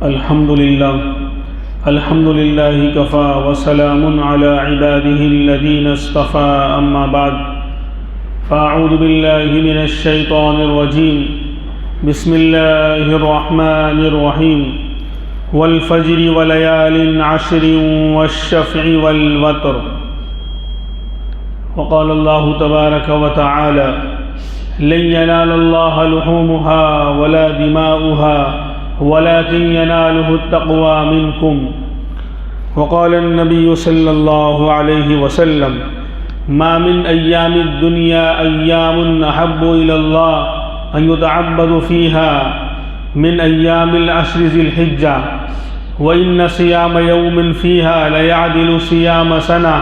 الحمد لله كفى وسلام على عباده الذين اصطفى أما بعد فأعوذ بالله من الشيطان الرجيم بسم الله الرحمن الرحيم والفجر وليال عشر والشفع والوتر وقال الله تبارك وتعالى لن ينال الله لحومها ولا دماؤها ولكن يناله التقوى منكم وقال النبي صلى الله عليه وسلم ما من أيام الدنيا أيام أحب إلى الله أن يتعبد فيها من أيام العشر ذي الحجة وإن صيام يوم فيها ليعدل صيام سنة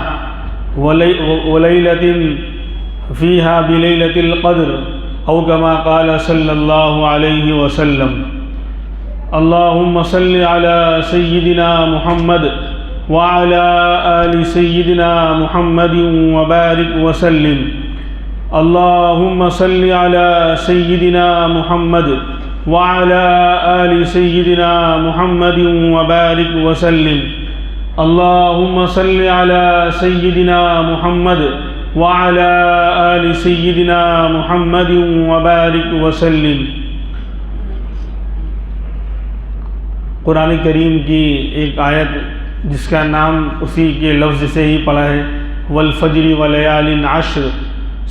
وليلة فيها بليلة القدر أو كما قال صلى الله عليه وسلم اللهم صل على سيدنا محمد وعلى آل سيدنا محمد وبارك وسلم اللهم صل على سيدنا محمد وعلى آل سيدنا محمد وبارك وسلم اللهم صل على سيدنا محمد وعلى آل سيدنا محمد وبارك وسلم۔ قرآن کریم کی ایک آیت جس کا نام اسی کے لفظ سے ہی پڑا ہے، والفجر ولیال عشر،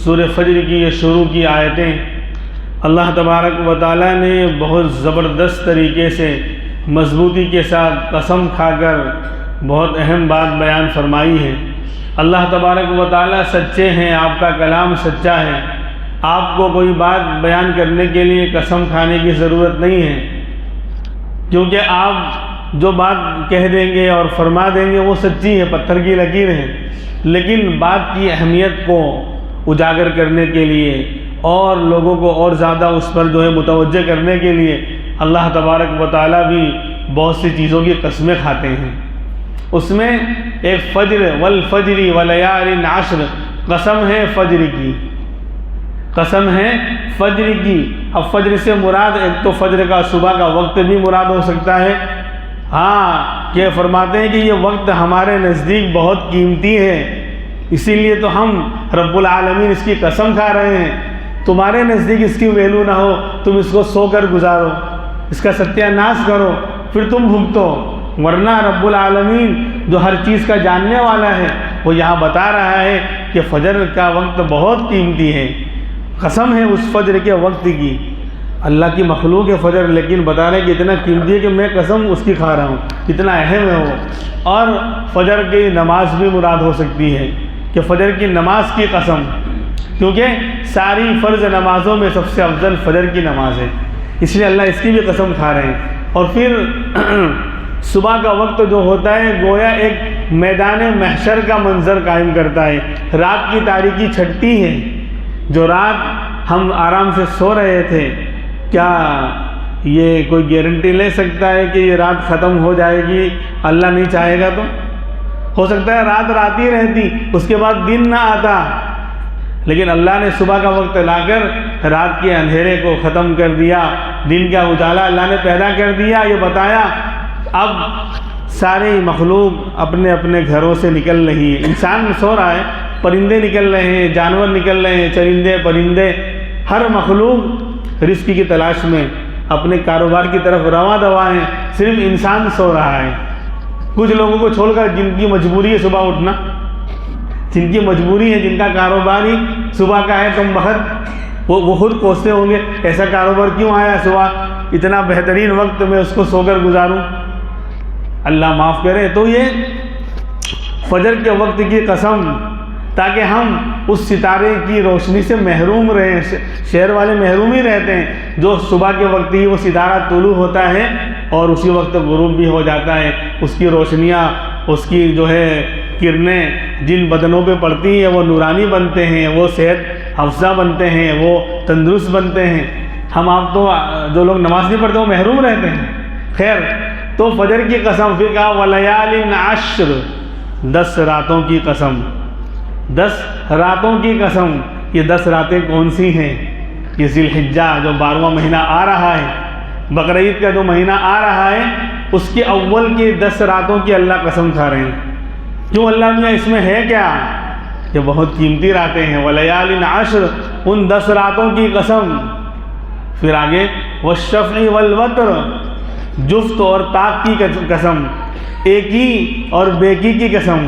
سورہ فجر کی یہ شروع کی آیتیں اللہ تبارک و تعالیٰ نے بہت زبردست طریقے سے مضبوطی کے ساتھ قسم کھا کر بہت اہم بات بیان فرمائی ہے۔ اللہ تبارک و تعالیٰ سچے ہیں، آپ کا کلام سچا ہے، آپ کو کوئی بات بیان کرنے کے لیے قسم کھانے کی ضرورت نہیں ہے، کیونکہ آپ جو بات کہہ دیں گے اور فرما دیں گے وہ سچی ہے، پتھر کی لکیر ہے، لیکن بات کی اہمیت کو اجاگر کرنے کے لیے اور لوگوں کو اور زیادہ اس پر متوجہ کرنے کے لیے اللہ تبارک و تعالیٰ بھی بہت سی چیزوں کی قسمیں کھاتے ہیں۔ اس میں ایک فجر والفجر ولیال عشر، قسم ہے فجر کی، قسم ہے فجر کی۔ اب فجر سے مراد ایک تو فجر کا صبح کا وقت بھی مراد ہو سکتا ہے، ہاں کہ فرماتے ہیں کہ یہ وقت ہمارے نزدیک بہت قیمتی ہے، اسی لیے تو ہم رب العالمین اس کی قسم کھا رہے ہیں۔ تمہارے نزدیک اس کی ویلو نہ ہو، تم اس کو سو کر گزارو، اس کا ستیہ ناش کرو، پھر تم بھگتو، ورنہ رب العالمین جو ہر چیز کا جاننے والا ہے وہ یہاں بتا رہا ہے کہ فجر کا وقت بہت قیمتی ہے، قسم ہے اس فجر کے وقت کی۔ اللہ کی مخلوق ہے فجر، لیکن بتا رہے ہیں کہ اتنا قیمتی ہے کہ میں قسم اس کی کھا رہا ہوں، اتنا اہم ہے وہ۔ اور فجر کی نماز بھی مراد ہو سکتی ہے کہ فجر کی نماز کی قسم، کیونکہ ساری فرض نمازوں میں سب سے افضل فجر کی نماز ہے، اس لیے اللہ اس کی بھی قسم کھا رہے ہیں۔ اور پھر صبح کا وقت جو ہوتا ہے گویا ایک میدان محشر کا منظر قائم کرتا ہے، رات کی تاریکی چھٹتی ہے، جو رات ہم آرام سے سو رہے تھے، کیا یہ کوئی گارنٹی لے سکتا ہے کہ یہ رات ختم ہو جائے گی؟ اللہ نہیں چاہے گا تو ہو سکتا ہے رات ہی رہتی، اس کے بعد دن نہ آتا، لیکن اللہ نے صبح کا وقت لا کر رات کے اندھیرے کو ختم کر دیا، دن کا اجالا اللہ نے پیدا کر دیا۔ یہ بتایا اب ساری مخلوق اپنے اپنے گھروں سے نکل رہی ہے، انسان سو رہا ہے، پرندے نکل رہے ہیں، جانور نکل رہے ہیں، چرندے پرندے، ہر مخلوق رزق کی تلاش میں اپنے کاروبار کی طرف رواں دواں ہیں، صرف انسان سو رہا ہے۔ کچھ لوگوں کو چھوڑ کر جن کی مجبوری ہے صبح اٹھنا، جن کی مجبوری ہے، جن کا کاروبار ہی صبح کا ہے، کم بخت وہ خود کوستے ہوں گے ایسا کاروبار کیوں آیا صبح، اتنا بہترین وقت میں اس کو سو کر گزاروں، اللہ معاف کرے۔ تو یہ فجر کے وقت کی قسم، تاکہ ہم اس ستارے کی روشنی سے محروم رہیں۔ شہر والے محروم ہی رہتے ہیں، جو صبح کے وقت ہی وہ ستارہ طلوع ہوتا ہے اور اسی وقت غروب بھی ہو جاتا ہے، اس کی روشنیاں، اس کی کرنیں جن بدنوں پہ پڑتی ہیں وہ نورانی بنتے ہیں، وہ صحت افزا بنتے ہیں، وہ تندرست بنتے ہیں۔ ہم آپ تو جو لوگ نماز نہیں پڑھتے وہ محروم رہتے ہیں۔ خیر، تو فجر کی قسم، پھر کہا ولیال عشر، 10 راتوں کی قسم، 10 راتوں کی قسم۔ یہ 10 راتیں کون سی ہیں؟ یہ ذی الحجہ جو 12واں مہینہ آ رہا ہے، بقرعید کا جو مہینہ آ رہا ہے، اس کے اول کی 10 راتوں کی اللہ قسم کھا رہے ہیں. کیوں اللہ میاں اس میں ہے کیا؟ یہ بہت قیمتی راتیں ہیں. ولیال عشر، ان 10 راتوں کی قسم. پھر آگے والشفع والوتر، جفت اور طاق کی قسم. ایکی اور بیکی کی قسم،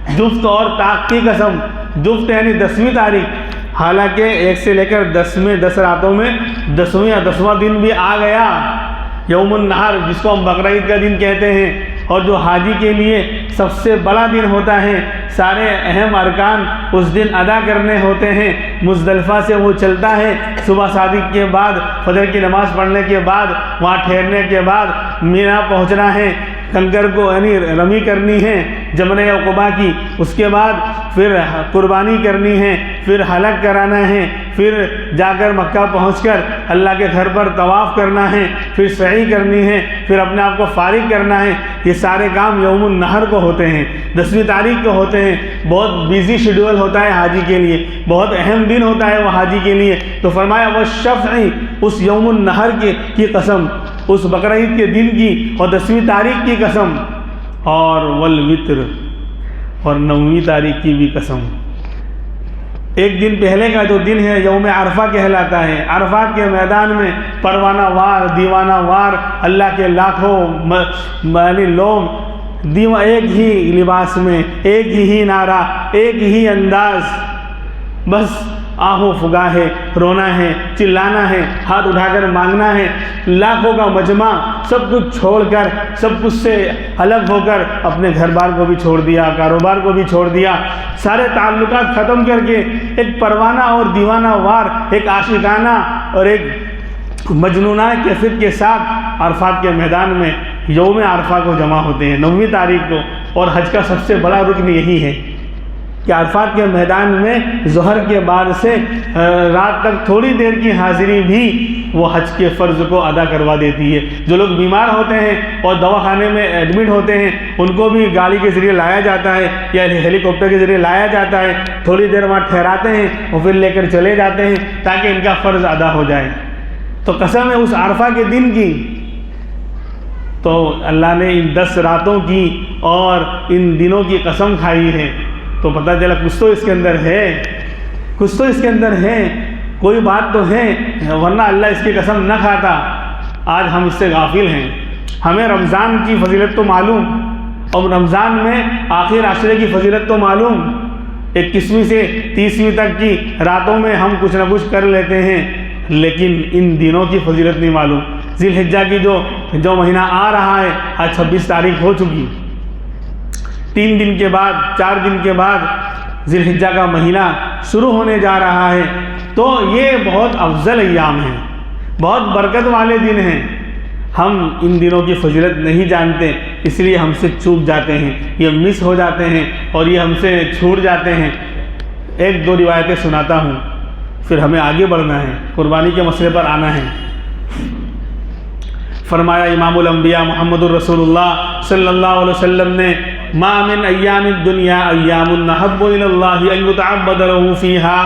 جفت اور طاق کی قسم. جفت یعنی 10ویں تاریخ، حالانکہ 1 سے لے کر 10 راتوں میں 10واں یا 10واں دن بھی آ گیا. یوم النحر جس کو ہم بقرعید کا دن کہتے ہیں، اور جو حاجی کے لیے سب سے بڑا دن ہوتا ہے، سارے اہم ارکان اس دن ادا کرنے ہوتے ہیں. مزدلفہ سے وہ چلتا ہے، صبح صادق کے بعد فجر کی نماز پڑھنے کے بعد وہاں ٹھہرنے کے بعد مینا پہنچنا ہے، کنکر کو یعنی رمی کرنی ہے جمرہ عقبہ کی. اس کے بعد پھر قربانی کرنی ہے، پھر حلق کرانا ہے، پھر جا کر مکہ پہنچ کر اللہ کے گھر پر طواف کرنا ہے، پھر سعی کرنی ہے، پھر اپنے آپ کو فارغ کرنا ہے. یہ سارے کام یوم النحر کو ہوتے ہیں، 10ویں تاریخ کو ہوتے ہیں. بہت بیزی شیڈول ہوتا ہے حاجی کے لیے، بہت اہم دن ہوتا ہے وہ حاجی کے لیے. تو فرمایا والشفع، اس یوم النحر کی قسم، اس بقرعید کے دن کی اور 10ویں تاریخ کی قسم. اور والوتر، اور 9ویں تاریخ کی بھی قسم. ایک دن پہلے کا جو دن ہے یوم عرفہ کہلاتا ہے. عرفات کے میدان میں پروانہ وار دیوانہ وار اللہ کے لاکھوں یعنی لوگ ایک ہی لباس میں، ایک ہی نعرہ، ایک ہی انداز، بس آہو فگا ہے، رونا ہے، چلانا ہے، ہاتھ اٹھا کر مانگنا ہے. لاکھوں کا مجمع سب کچھ چھوڑ کر، سب کچھ سے الگ ہو کر اپنے گھر بار کو بھی چھوڑ دیا، کاروبار کو بھی چھوڑ دیا، سارے تعلقات ختم کر کے ایک پروانہ اور دیوانہ وار، ایک عاشقانہ اور ایک مجنونہ کیفیت کے ساتھ عرفات کے میدان میں یوم عرفہ کو جمع ہوتے ہیں 9ویں تاریخ کو. اور حج کا سب سے بڑا رکن یہی ہے کہ عرفات کے میدان میں ظہر کے بعد سے رات تک تھوڑی دیر کی حاضری بھی وہ حج کے فرض کو ادا کروا دیتی ہے. جو لوگ بیمار ہوتے ہیں اور دواخانے میں ایڈمٹ ہوتے ہیں، ان کو بھی گاڑی کے ذریعے لایا جاتا ہے یا ہیلی کاپٹر کے ذریعے لایا جاتا ہے. تھوڑی دیر وہاں ٹھہراتے ہیں اور پھر لے کر چلے جاتے ہیں تاکہ ان کا فرض ادا ہو جائے. تو قسم ہے اس عرفہ کے دن کی. تو اللہ نے ان 10 راتوں کی اور ان دنوں کی قسم کھائی ہے. تو پتہ چلا کچھ تو اس کے اندر ہے، کچھ تو اس کے اندر ہے، کوئی بات تو ہے، ورنہ اللہ اس کی قسم نہ کھاتا. آج ہم اس سے غافل ہیں. ہمیں رمضان کی فضیلت تو معلوم، اور رمضان میں آخر عشرے کی فضیلت تو معلوم. 21ویں سے 30ویں تک کی راتوں میں ہم کچھ نہ کچھ کر لیتے ہیں، لیکن ان دنوں کی فضیلت نہیں معلوم. ذی الحجہ کی جو مہینہ آ رہا ہے، آج 26 تاریخ ہو چکی. 3 دن کے بعد، 4 دن کے بعد ذی الحجہ کا مہینہ شروع ہونے جا رہا ہے. تو یہ بہت افضل ایام ہیں، بہت برکت والے دن ہیں. ہم ان دنوں کی فضیلت نہیں جانتے، اس لیے ہم سے چوک جاتے ہیں، یہ مس ہو جاتے ہیں اور یہ ہم سے چھوٹ جاتے ہیں. 1-2 روایتیں سناتا ہوں، پھر ہمیں آگے بڑھنا ہے، قربانی کے مسئلے پر آنا ہے. فرمایا امام الانبیاء محمد الرسول اللہ صلی اللہ علیہ وسلم نے، ما من ایام الدنیا ایام احب الی اللہ ان یتعبد له فیہا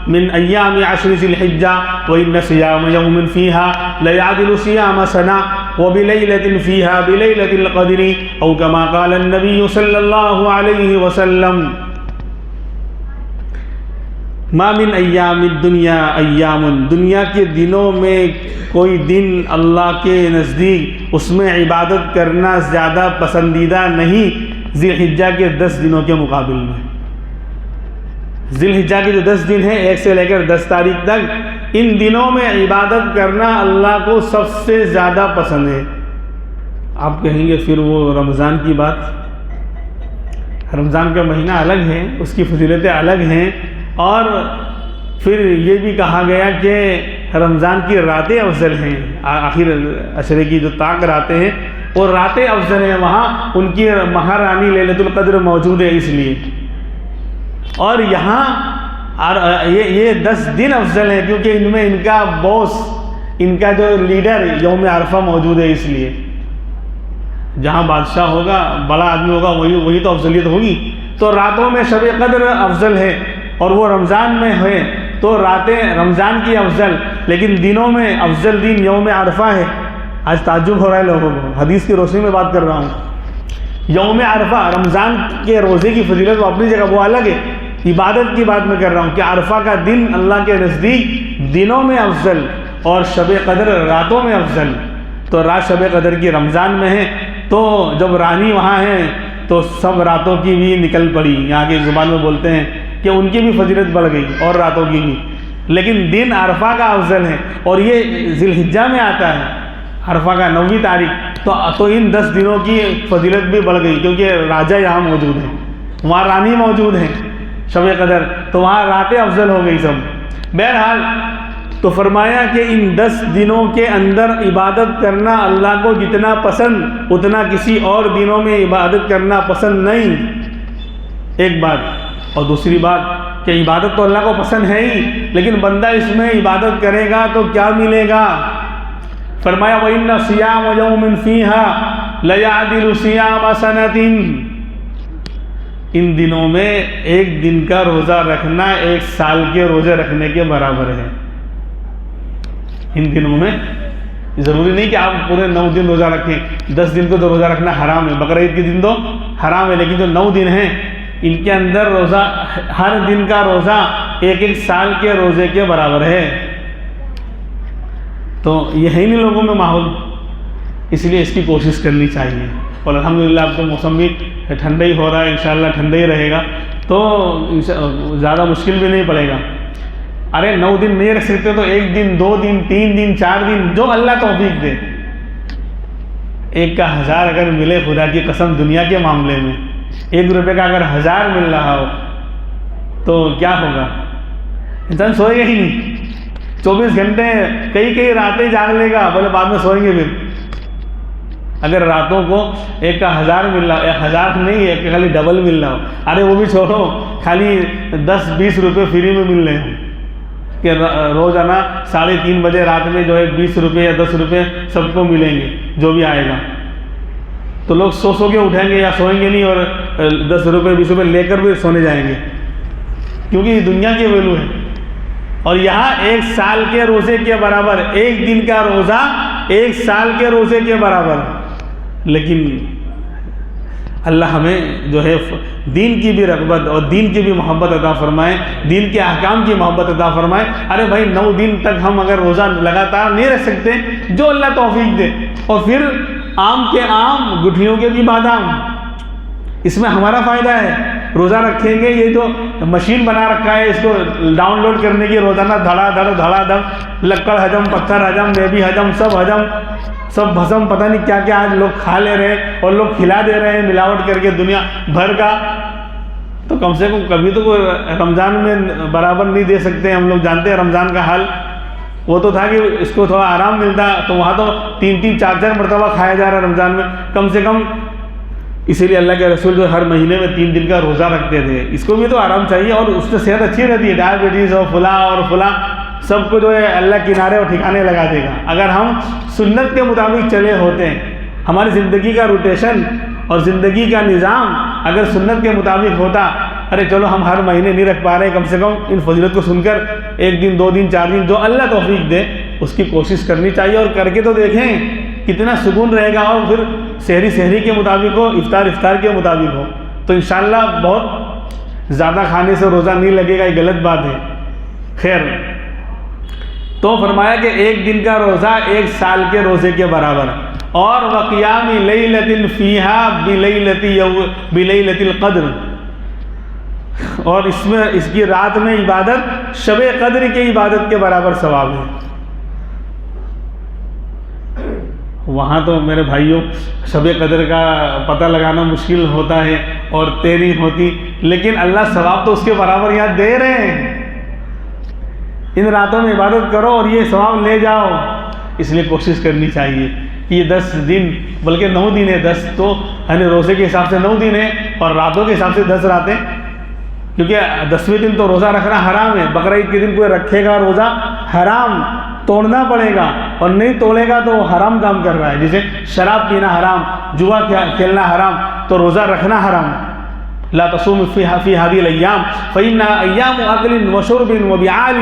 من ایام 10 ذی الحجہ وان صیام یوم فیہا لیعدل صیام سنہ وبلیلۃ فیہا بلیلۃ القدر او کما قال النبی صلی اللہ علیہ وسلم. ما من ایام الدنیا ایام، دنیا کے دنوں میں کوئی دن اللہ کے نزدیک اس میں عبادت کرنا زیادہ پسندیدہ نہیں ذی الحجہ کے 10 دنوں کے مقابل میں. ذی الحجہ کے جو 10 دن ہیں 1 سے لے کر 10 تاریخ تک، ان دنوں میں عبادت کرنا اللہ کو سب سے زیادہ پسند ہے. آپ کہیں گے پھر وہ رمضان کی بات؟ رمضان کا مہینہ الگ ہے، اس کی فضیلتیں الگ ہیں، اور پھر یہ بھی کہا گیا کہ رمضان کی راتیں افضل ہیں. آخر عشرے کی جو طاق راتیں ہیں وہ راتیں افضل ہیں، وہاں ان کی مہارانی لیلۃ القدر موجود ہے اس لیے. اور یہاں یہ 10 دن افضل ہیں کیونکہ ان میں ان کا باس، ان کا جو لیڈر یوم عرفہ موجود ہے. اس لیے جہاں بادشاہ ہوگا، بڑا آدمی ہوگا، وہی تو افضلیت ہوگی. تو راتوں میں شب قدر افضل ہے اور وہ رمضان میں ہے تو راتیں رمضان کی افضل، لیکن دنوں میں افضل دن یوم عرفہ ہے. آج تعجب ہو رہا ہے لوگوں کو، حدیث کی روشنی میں بات کر رہا ہوں۔ یوم عرفہ، رمضان کے روزے کی فضیلت وہ اپنی جگہ، وہ الگ ہے، عبادت کی بات میں کر رہا ہوں کہ عرفہ کا دن اللہ کے نزدیک دنوں میں افضل اور شب قدر راتوں میں افضل۔ تو رات شب قدر کی رمضان میں ہے، تو جب رانی وہاں ہے تو سب راتوں کی بھی نکل پڑی، یہاں کی زبان میں بولتے ہیں کہ ان کی بھی فضیلت بڑھ گئی اور راتوں کی بھی، لیکن دن عرفہ کا افضل ہے، اور یہ ذی الحجہ میں آتا ہے عرفہ کا 9ویں تاریخ، تو ان 10 دنوں کی فضیلت بھی بڑھ گئی، کیونکہ راجہ یہاں موجود ہے، وہاں رانی موجود ہے شب قدر، تو وہاں راتیں افضل ہو گئی سب۔ بہرحال تو فرمایا کہ ان 10 دنوں کے اندر عبادت کرنا اللہ کو جتنا پسند اتنا کسی اور دنوں میں عبادت کرنا پسند نہیں، ایک بات۔ اور دوسری بات کہ عبادت تو اللہ کو پسند ہے ہی، لیکن بندہ اس میں عبادت کرے گا تو کیا ملے گا؟ فرمایا وَإِنَّ صِيَامَ يَوْمٍ فِيهَا لَيَعْدِلُ صِيَامَ سَنَةٍ، ان دنوں میں ایک دن کا روزہ رکھنا 1 سال کے روزے رکھنے کے برابر ہے۔ ان دنوں میں ضروری نہیں کہ آپ پورے 9 دن روزہ رکھیں، 10 دن کو تو روزہ رکھنا حرام ہے، بقرعید کے دن تو حرام ہے، لیکن جو 9 دن ہیں ان کے اندر روزہ، ہر دن کا روزہ 1 سال کے روزے کے برابر ہے۔ تو یہ ہے نہیں لوگوں میں ماحول، اس لیے اس کی کوشش کرنی چاہیے۔ اور الحمدللہ اب تو موسم بھی ٹھنڈا ہی ہو رہا ہے، انشاءاللہ ٹھنڈا ہی رہے گا، تو زیادہ مشکل بھی نہیں پڑے گا۔ ارے 9 دن نہیں رکھ سکتے تو 1 دن، 2 دن، 3 دن، 4 دن، جو اللہ توفیق دے۔ 1 کا 1000 اگر ملے، خدا کی قسم دنیا کے معاملے میں 1 روپے کا اگر 1000 مل رہا ہو تو کیا ہوگا؟ انسان سوئے گا ہی نہیں، 24 گھنٹے کئی راتیں جاگ لے گا، بولے بعد میں سوئیں گے پھر۔ اگر راتوں کو 1 کا 1000 مل رہا، 1000 نہیں، 1 کا خالی ڈبل مل رہا ہو، ارے وہ بھی چھوڑو، خالی 10-20 روپے فری میں مل رہے ہوں کہ روزانہ 3:30 بجے رات میں جو ہے 20 روپے یا 10 روپے سب کو ملیں گے، جو بھی آئے گا، تو لوگ سو کے اٹھیں گے یا سوئیں گے نہیں، اور 10 روپے 20 روپے لے کر بھی سونے جائیں گے، کیونکہ یہ دنیا کی ویلو ہے۔ اور یہاں 1 سال کے روزے کے برابر، 1 دن کا روزہ 1 سال کے روزے کے برابر۔ لیکن اللہ ہمیں جو ہے دین کی بھی رغبت اور دین کی بھی محبت عطا فرمائے، دین کے احکام کی محبت عطا فرمائے۔ ارے بھائی 9 دن تک ہم اگر روزہ لگاتار نہیں رکھ سکتے، جو اللہ توفیق دے، اور پھر آم کے آم گٹھلیوں کے بھی بادام، اس میں ہمارا فائدہ ہے۔ روزہ رکھیں گے، یہ جو مشین بنا رکھا ہے اس کو ڈاؤن لوڈ کرنے کی، روزانہ دھڑا دھڑ لکڑ ہجم، پتھر ہجم، میبی ہجم، سب بھسم، پتہ نہیں کیا کیا آج لوگ کھا لے رہے ہیں اور لوگ کھلا دے رہے ہیں ملاوٹ کر کے دنیا بھر کا۔ تو کم سے کم کبھی تو کوئی رمضان میں برابر نہیں دے سکتے، ہم لوگ جانتے ہیں رمضان کا حال، وہ تو تھا کہ اس کو تھوڑا آرام ملتا، تو وہاں تو 3-3 4-4 مرتبہ کھایا جا رہا ہے رمضان میں، کم سے کم۔ اسی لیے اللہ کے رسول جو ہر مہینے میں 3 دن کا روزہ رکھتے تھے، اس کو بھی تو آرام چاہیے، اور اس سے صحت اچھی رہتی ہے۔ ڈائبٹیز اور فلاں سب کو جو ہے اللہ کنارے اور ٹھکانے لگا دے گا اگر ہم سنت کے مطابق چلے ہوتے ہیں۔ ہماری زندگی کا روٹیشن اور زندگی کا نظام اگر سنت کے مطابق ہوتا، ارے چلو ہم ہر مہینے نہیں رکھ پا رہے، کم سے کم ان فضیلت کو سن کر 1 دن 2 دن 4 دن جو اللہ توفیق دے اس کی کوشش کرنی چاہیے، اور کر کے تو دیکھیں کتنا سکون رہے گا۔ اور پھر سحری کے مطابق ہو، افطار کے مطابق ہو، تو انشاءاللہ بہت زیادہ کھانے سے روزہ نہیں لگے گا، یہ غلط بات ہے۔ خیر، تو فرمایا کہ 1 دن کا روزہ 1 سال کے روزے کے برابر، اور وقیام لیلۃ فیہا بلیلۃ القدر، اور اس میں اس کی رات میں عبادت شب قدر کی عبادت کے برابر ثواب ہے۔ وہاں تو میرے بھائیوں شب قدر کا پتہ لگانا مشکل ہوتا ہے اور طے نہیں ہوتی، لیکن اللہ ثواب تو اس کے برابر یہاں دے رہے ہیں۔ ان راتوں میں عبادت کرو اور یہ ثواب لے جاؤ، اس لیے کوشش کرنی چاہیے کہ یہ 10 دن بلکہ 9 دن ہے، 10 تو یعنی روزے کے حساب سے 9 دن ہے اور راتوں کے حساب سے 10 راتیں، کیونکہ 10ویں دن تو روزہ رکھنا حرام ہے۔ بقرعید کے دن کوئی رکھے گا روزہ حرام، توڑنا پڑے گا، اور نہیں توڑے گا تو حرام کام کر رہا ہے، جیسے شراب پینا حرام، جوا کھیلنا حرام، تو روزہ رکھنا حرام۔ لا تصوم فی هذه الايام فانها ايام اكل وشرب وبعال،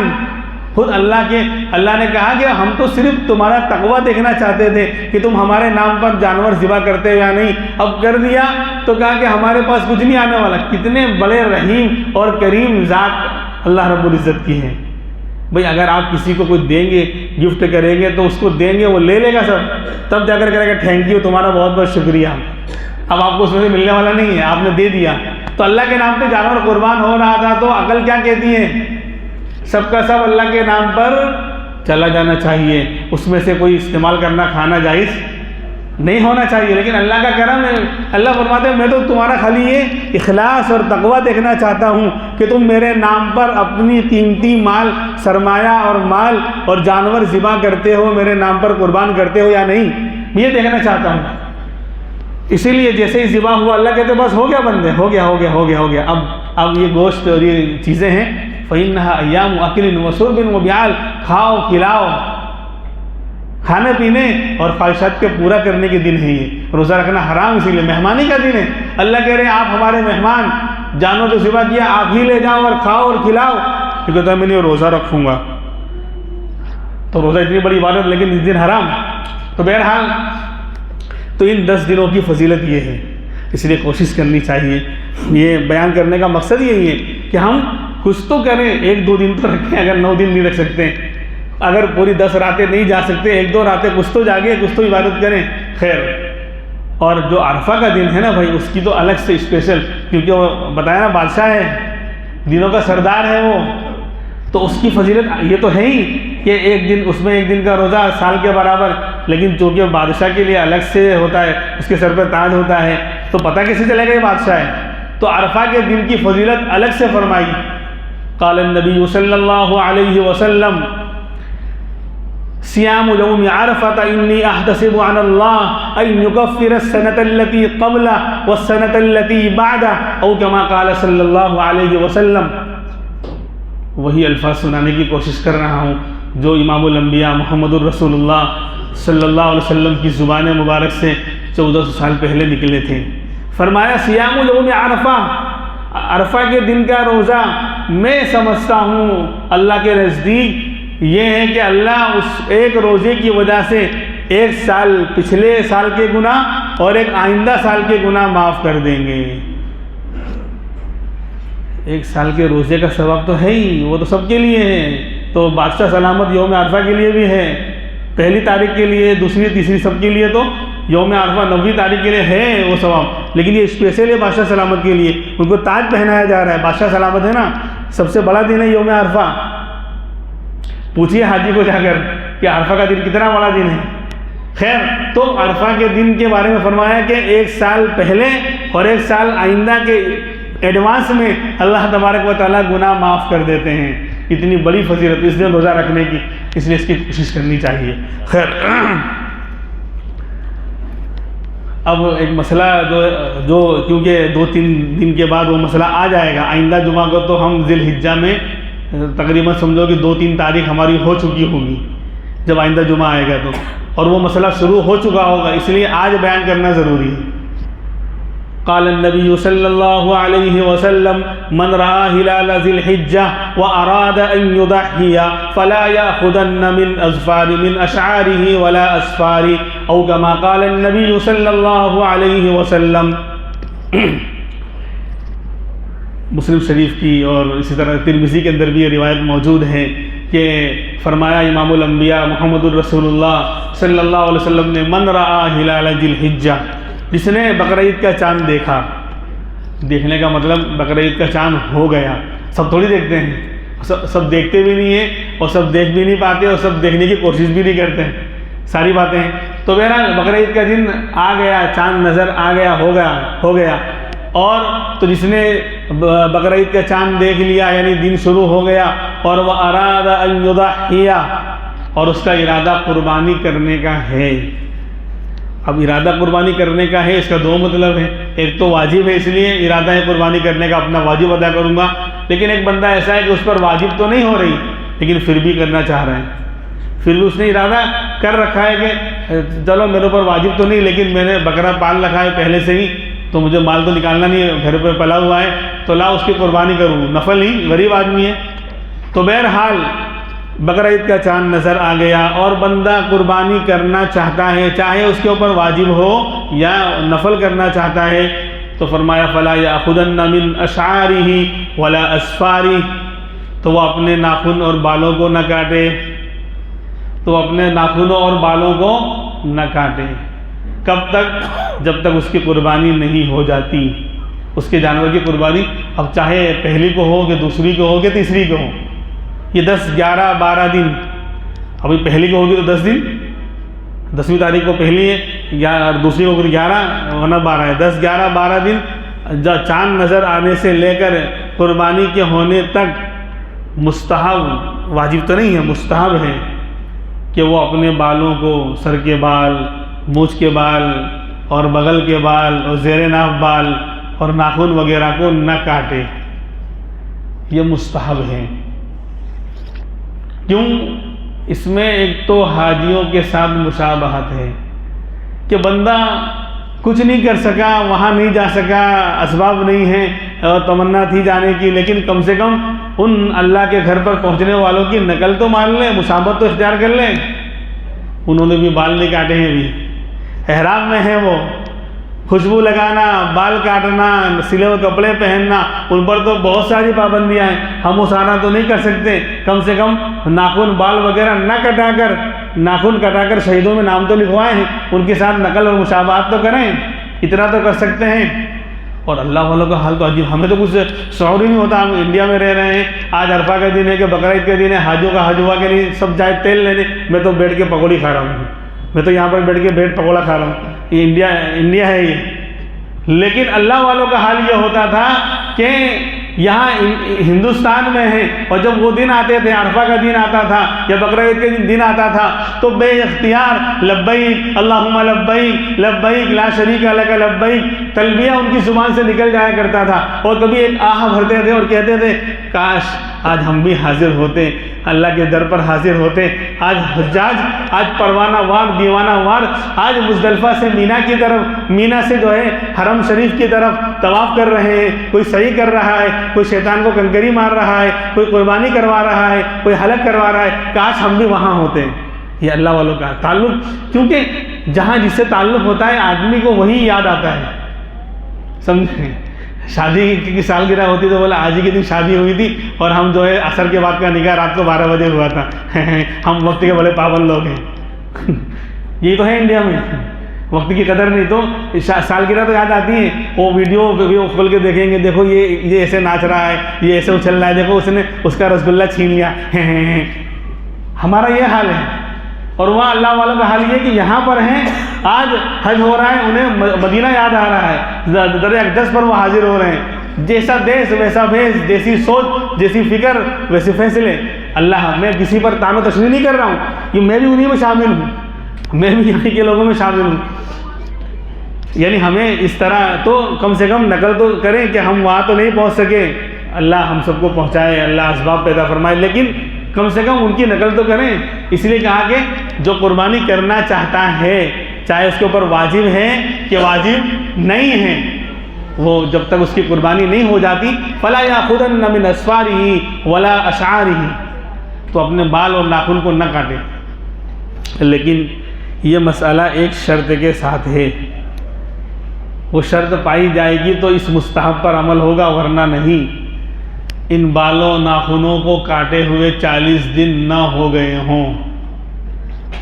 خود اللہ نے کہا کہ ہم تو صرف تمہارا تقوی دیکھنا چاہتے تھے کہ تم ہمارے نام پر جانور ذبح کرتے ہو یا نہیں، اب کر دیا تو کہا کہ ہمارے پاس کچھ نہیں آنے والا۔ کتنے بڑے رحیم اور کریم ذات اللہ رب العزت کی ہے۔ بھئی اگر آپ کسی کو کوئی دیں گے، گفٹ کریں گے تو اس کو دیں گے، وہ لے لے گا سب، تب جا کر کہے گا تھینک یو، تمہارا بہت بہت شکریہ۔ اب آپ کو اس میں سے ملنے والا نہیں ہے، آپ نے دے دیا۔ تو اللہ کے نام پہ جانور قربان ہو رہا تھا تو عقل کیا کہتی ہے؟ سب کا سب اللہ کے نام پر چلا جانا چاہیے، اس میں سے کوئی استعمال کرنا کھانا جائز نہیں ہونا چاہیے۔ لیکن اللہ کا کرم ہے، اللہ فرماتے ہیں میں تو تمہارا خالی یہ اخلاص اور تقوی دیکھنا چاہتا ہوں کہ تم میرے نام پر اپنی قیمتی مال، سرمایہ اور مال اور جانور ذبح کرتے ہو، میرے نام پر قربان کرتے ہو یا نہیں، میں یہ دیکھنا چاہتا ہوں۔ اسی لیے جیسے ہی ذبح ہوا اللہ کہتے بس ہو گیا بندے، ہو گیا۔ اب یہ گوشت اور یہ چیزیں ہیں، فَإِنَّهَا أَيَّامُ أَكْلٍ وَشُرْبٍ وَبِعَالٍ، کھاؤ کھلاؤ، کھانے پینے اور خواہشات کے پورا کرنے کے دن ہے یہ۔ روزہ رکھنا حرام اسی لیے مہمانی کا دن ہے۔ اللہ کہہ رہے ہیں آپ ہمارے مہمان، جانور جو ذبح کیا آپ ہی لے جاؤ اور کھاؤ اور کھلاؤ۔ یہ کہتا ہے میں نہیں روزہ رکھوں گا، تو روزہ اتنی بڑی عبادت لیکن اس دن حرام۔ تو بہرحال تو ان 10 دنوں کی فضیلت یہ ہے، اس لیے کوشش کرنی چاہیے۔ یہ بیان کرنے کا مقصد یہی ہے کہ ہم کچھ تو کریں، 1-2 دن تو رکھیں، اگر 9 دن نہیں رکھ سکتے، اگر پوری 10 راتیں نہیں جا سکتے، 1-2 راتیں کچھ تو جاگے، کچھ تو عبادت کریں، خیر۔ اور جو عرفہ کا دن ہے نا بھائی، اس کی تو الگ سے اسپیشل، کیونکہ وہ بتایا نا بادشاہ ہے، دنوں کا سردار ہے وہ، تو اس کی فضیلت یہ تو ہے ہی کہ اس میں ایک دن کا روزہ سال کے برابر، لیکن چونکہ بادشاہ کے لیے الگ سے ہوتا ہے، اس کے سر پہ تاج ہوتا ہے، تو پتہ کیسے چلے گا یہ بادشاہ ہے؟ تو عرفہ کے دن کی فضیلت الگ سے فرمائی۔ قال النبی صلی اللہ علیہ وسلم صیام یوم عرفۃ انی احتسب علی اللہ ان یکفر السنۃ التي قبلہ والسنۃ التي بعدہ او کما قال صلی اللہ علیہ وسلم۔ وہی الفاظ سنانے کی کوشش کر رہا ہوں جو امام الانبیاء محمد الرسول اللہ صلی اللہ علیہ وسلم کی زبان مبارک سے 1400 سال پہلے نکلے تھے۔ فرمایا صیام یوم عرفہ، عرفہ کے دن کا روزہ میں سمجھتا ہوں اللہ کے نزدیک یہ ہے کہ اللہ اس ایک روزے کی وجہ سے 1 سال پچھلے سال کے گناہ اور ایک آئندہ سال کے گناہ معاف کر دیں گے۔ 1 سال کے روزے کا ثواب تو ہے ہی، وہ تو سب کے لیے ہے، تو بادشاہ سلامت یوم عرفہ کے لیے بھی ہے، 1 تاریخ کے لیے، 2، 3 سب کے لیے، تو یوم عرفہ 9 تاریخ کے لیے ہے وہ ثواب، لیکن یہ اسپیشل ہے بادشاہ سلامت کے لیے، ان کو تاج پہنایا جا رہا ہے۔ بادشاہ سلامت ہے نا، سب سے بڑا دن ہے یوم عرفہ۔ پوچھئے حاجی کو جا کر کہ عرفہ کا دن کتنا بڑا دن ہے۔ خیر، تو عرفہ کے دن کے بارے میں فرمایا کہ 1 سال پہلے اور 1 سال آئندہ کے ایڈوانس میں اللہ تبارک و تعالیٰ گناہ معاف کر دیتے ہیں۔ اتنی بڑی فضیلت اس دن روزہ رکھنے کی، اس لیے اس کی کوشش کرنی چاہیے۔ خیر، اب ایک مسئلہ جو کیونکہ 2-3 دن کے بعد وہ مسئلہ آ جائے گا، آئندہ جمعہ کو تو ہم ذی الحجہ میں تقریباً سمجھو کہ 2-3 تاریخ ہماری ہو چکی ہوگی جب آئندہ جمعہ آئے گا تو، اور وہ مسئلہ شروع ہو چکا ہوگا، اس لیے آج بیان کرنا ضروری ہے۔ قال النبی صلی اللہ علیہ وسلم من رأى ہلال ذی الحجہ واراد ان یضحی فلا یأخذن من اشعاره ولا اسفاره او کما قال النبی صلی اللہ علیہ وسلم۔ مسلم شریف کی اور اسی طرح ترمذی کے اندر بھی یہ روایت موجود ہے کہ فرمایا امام الانبیاء محمد الرسول اللہ صلی اللہ علیہ وسلم نے من رأى ہلال ذی الحجہ، جس نے بقرعید کا چاند دیکھا، دیکھنے کا مطلب بقرعید کا چاند ہو گیا، سب تھوڑی دیکھتے ہیں، سب دیکھتے بھی نہیں ہیں اور سب دیکھ بھی نہیں پاتے اور سب دیکھنے کی کوشش بھی نہیں کرتے ہیں، ساری باتیں ہیں۔ تو بہرحال بقرعید کا دن آ گیا، چاند نظر آ گیا، ہو گیا، اور تو جس نے بقرعید کا چاند دیکھ لیا یعنی دن شروع ہو گیا، اور وہ اراد ان یضحی، اور اس کا ارادہ قربانی کرنے کا ہے۔ اب ارادہ قربانی کرنے کا ہے، اس کا 2 مطلب ہے، ایک تو واجب ہے اس لیے ارادہ ہے قربانی کرنے کا، اپنا واجب ادا کروں گا، لیکن ایک بندہ ایسا ہے کہ اس پر واجب تو نہیں ہو رہی لیکن پھر بھی کرنا چاہ رہے ہیں، پھر بھی اس نے ارادہ کر رکھا ہے کہ چلو میرے اوپر واجب تو نہیں لیکن میں نے بکرا پال رکھا ہے پہلے سے ہی، تو مجھے مال تو نکالنا نہیں ہے، گھر پہ پلا ہوا ہے، تو لا اس کی قربانی کروں، نفل ہی، غریب آدمی ہے۔ تو بہرحال بقرہ عید کا چاند نظر آ گیا اور بندہ قربانی کرنا چاہتا ہے، چاہے اس کے اوپر واجب ہو یا نفل کرنا چاہتا ہے، تو فرمایا فَلَا يَأْخُذَنَّ مِنْ أَشْعَارِهِ وَلَا أَسْفَارِهِ، تو وہ اپنے ناخن اور بالوں کو نہ کاٹے، تو اپنے ناخنوں اور بالوں کو نہ کاٹے۔ کب تک؟ جب تک اس کی قربانی نہیں ہو جاتی، اس کے جانور کی قربانی، اب چاہے پہلی کو ہو کہ دوسری کو ہو کہ تیسری کو ہو، یہ 10 11 12 دن، ابھی پہلی کو ہوگی تو 10 دن، 10ویں تاریخ کو پہلی ہے یا دوسری کو 11 ورنہ 12 ہے، 10 11 12 دن چاند نظر آنے سے لے کر قربانی کے ہونے تک مستحب، واجب تو نہیں ہے، مستحب ہے کہ وہ اپنے بالوں کو، سر کے بال، مونچھ کے بال اور بغل کے بال اور زیر ناف بال اور ناخن وغیرہ کو نہ کاٹے، یہ مستحب ہے۔ کیوں؟ اس میں ایک تو حاجیوں کے ساتھ مشابہت ہے کہ بندہ کچھ نہیں کر سکا، وہاں نہیں جا سکا، اسباب نہیں ہیں اور تمنا تھی جانے کی، لیکن کم سے کم ان اللہ کے گھر پر پہنچنے والوں کی نقل تو مان لے، مشابہت تو اختیار کر لے۔ انہوں نے بھی بال نہیں کاٹے ہیں، بھی احرام میں ہیں، وہ خوشبو لگانا، بال کاٹنا، سلے ہوئے کپڑے پہننا، ان پر تو بہت ساری پابندیاں ہیں، ہم وہ سارا تو نہیں کر سکتے۔ کم سے کم ناخن بال وغیرہ نہ کٹا کر، ناخن کٹا کر شہیدوں میں نام تو لکھوائے ہیں، ان کے ساتھ نقل اور مشابہت تو کریں، اتنا تو کر سکتے ہیں۔ اور اللہ والوں کا حال تو عجیب، ہمیں تو کچھ شعور ہی نہیں ہوتا، ہم انڈیا میں رہ رہے ہیں، آج عرفہ کا دن ہے کہ بقرہ عید کا دن ہے، حاجیوں کا حج ہوا کہ نہیں، سب جائے تیل لینے، میں تو بیٹھ کے پکوڑی کھا رہا ہوں، میں تو یہاں پر بیٹھ کے بریڈ پکوڑا کھا رہا ہوں، یہ انڈیا ہے یہ۔ لیکن اللہ والوں کا حال یہ ہوتا تھا کہ یہاں ہندوستان میں ہیں، اور جب وہ دن آتے تھے، عرفہ کا دن آتا تھا یا بقرہ عید کا دن آتا تھا، تو بے اختیار لبیک اللہم لبیک لبیک لا شریک لک لبیک تلبیہ ان کی زبان سے نکل جایا کرتا تھا، اور کبھی ایک آہ بھرتے تھے اور کہتے تھے کاش آج ہم بھی حاضر ہوتے، اللہ کے در پر حاضر ہوتے، آج حجاج، آج پروانہ وار، دیوانہ وار، آج مزدلفہ سے مینا کی طرف، مینا سے جو ہے حرم شریف کی طرف طواف کر رہے ہیں، کوئی سعی کر رہا ہے، کوئی شیطان کو کنکری مار رہا ہے، کوئی قربانی کروا رہا ہے، کوئی حلق کروا رہا ہے، کاش ہم بھی وہاں ہوتے۔ یہ اللہ والوں کا تعلق، کیونکہ جہاں جس سے تعلق ہوتا ہے آدمی کو وہی یاد آتا ہے، سمجھیں۔ شادی کی سالگرہ ہوتی تو بولا آج ہی کے دن شادی ہوئی تھی اور ہم جو ہے عصر کے بعد کا نکاح رات کو 12 بجے ہوا تھا، ہم وقت کے بڑے پابند لوگ ہیں۔ یہی تو ہے انڈیا میں، وقت کی قدر نہیں، تو سالگرہ تو یاد آتی ہے، وہ ویڈیو کھول کے دیکھیں گے، دیکھو یہ ایسے ناچ رہا ہے، یہ ایسے اچھل رہا ہے، دیکھو اس نے اس کا رسگلہ چھین لیا، ہمارا یہ حال ہے۔ اور وہاں اللہ والوں کا حال یہ کہ یہاں پر ہیں، آج حج ہو رہا ہے، انہیں مدینہ یاد آ رہا ہے، در اقدس پر وہ حاضر ہو رہے ہیں، جیسا دیس ویسا بھیس، جیسی سوچ جیسی فکر ویسے فیصلے۔ اللہ، میں کسی پر طعن و تشنیع نہیں کر رہا ہوں، یہ میں بھی انہی میں شامل ہوں، میں بھی یہاں کے لوگوں میں شامل ہوں، یعنی ہمیں اس طرح تو کم سے کم نقل تو کریں کہ ہم وہاں تو نہیں پہنچ سکے، اللہ ہم سب کو پہنچائے، اللہ اسباب پیدا فرمائے، لیکن کم سے کم ان کی نقل تو کریں۔ اس لیے کہا کہ جو قربانی کرنا چاہتا ہے، چاہے اس کے اوپر واجب ہے کہ واجب نہیں ہے، وہ جب تک اس کی قربانی نہیں ہو جاتی فَلَا يَأْخُذَنَّ مِنْ أَسْفَارِهِ وَلَا أَشْعَارِهِ، تو اپنے بال اور ناخن کو نہ کاٹے۔ لیکن یہ مسئلہ ایک شرط کے ساتھ ہے، وہ شرط پائی جائے گی تو اس مستحب پر عمل ہوگا، ورنہ نہیں۔ ان بالوں ناخنوں کو کاٹے ہوئے 40 دن نہ ہو گئے ہوں،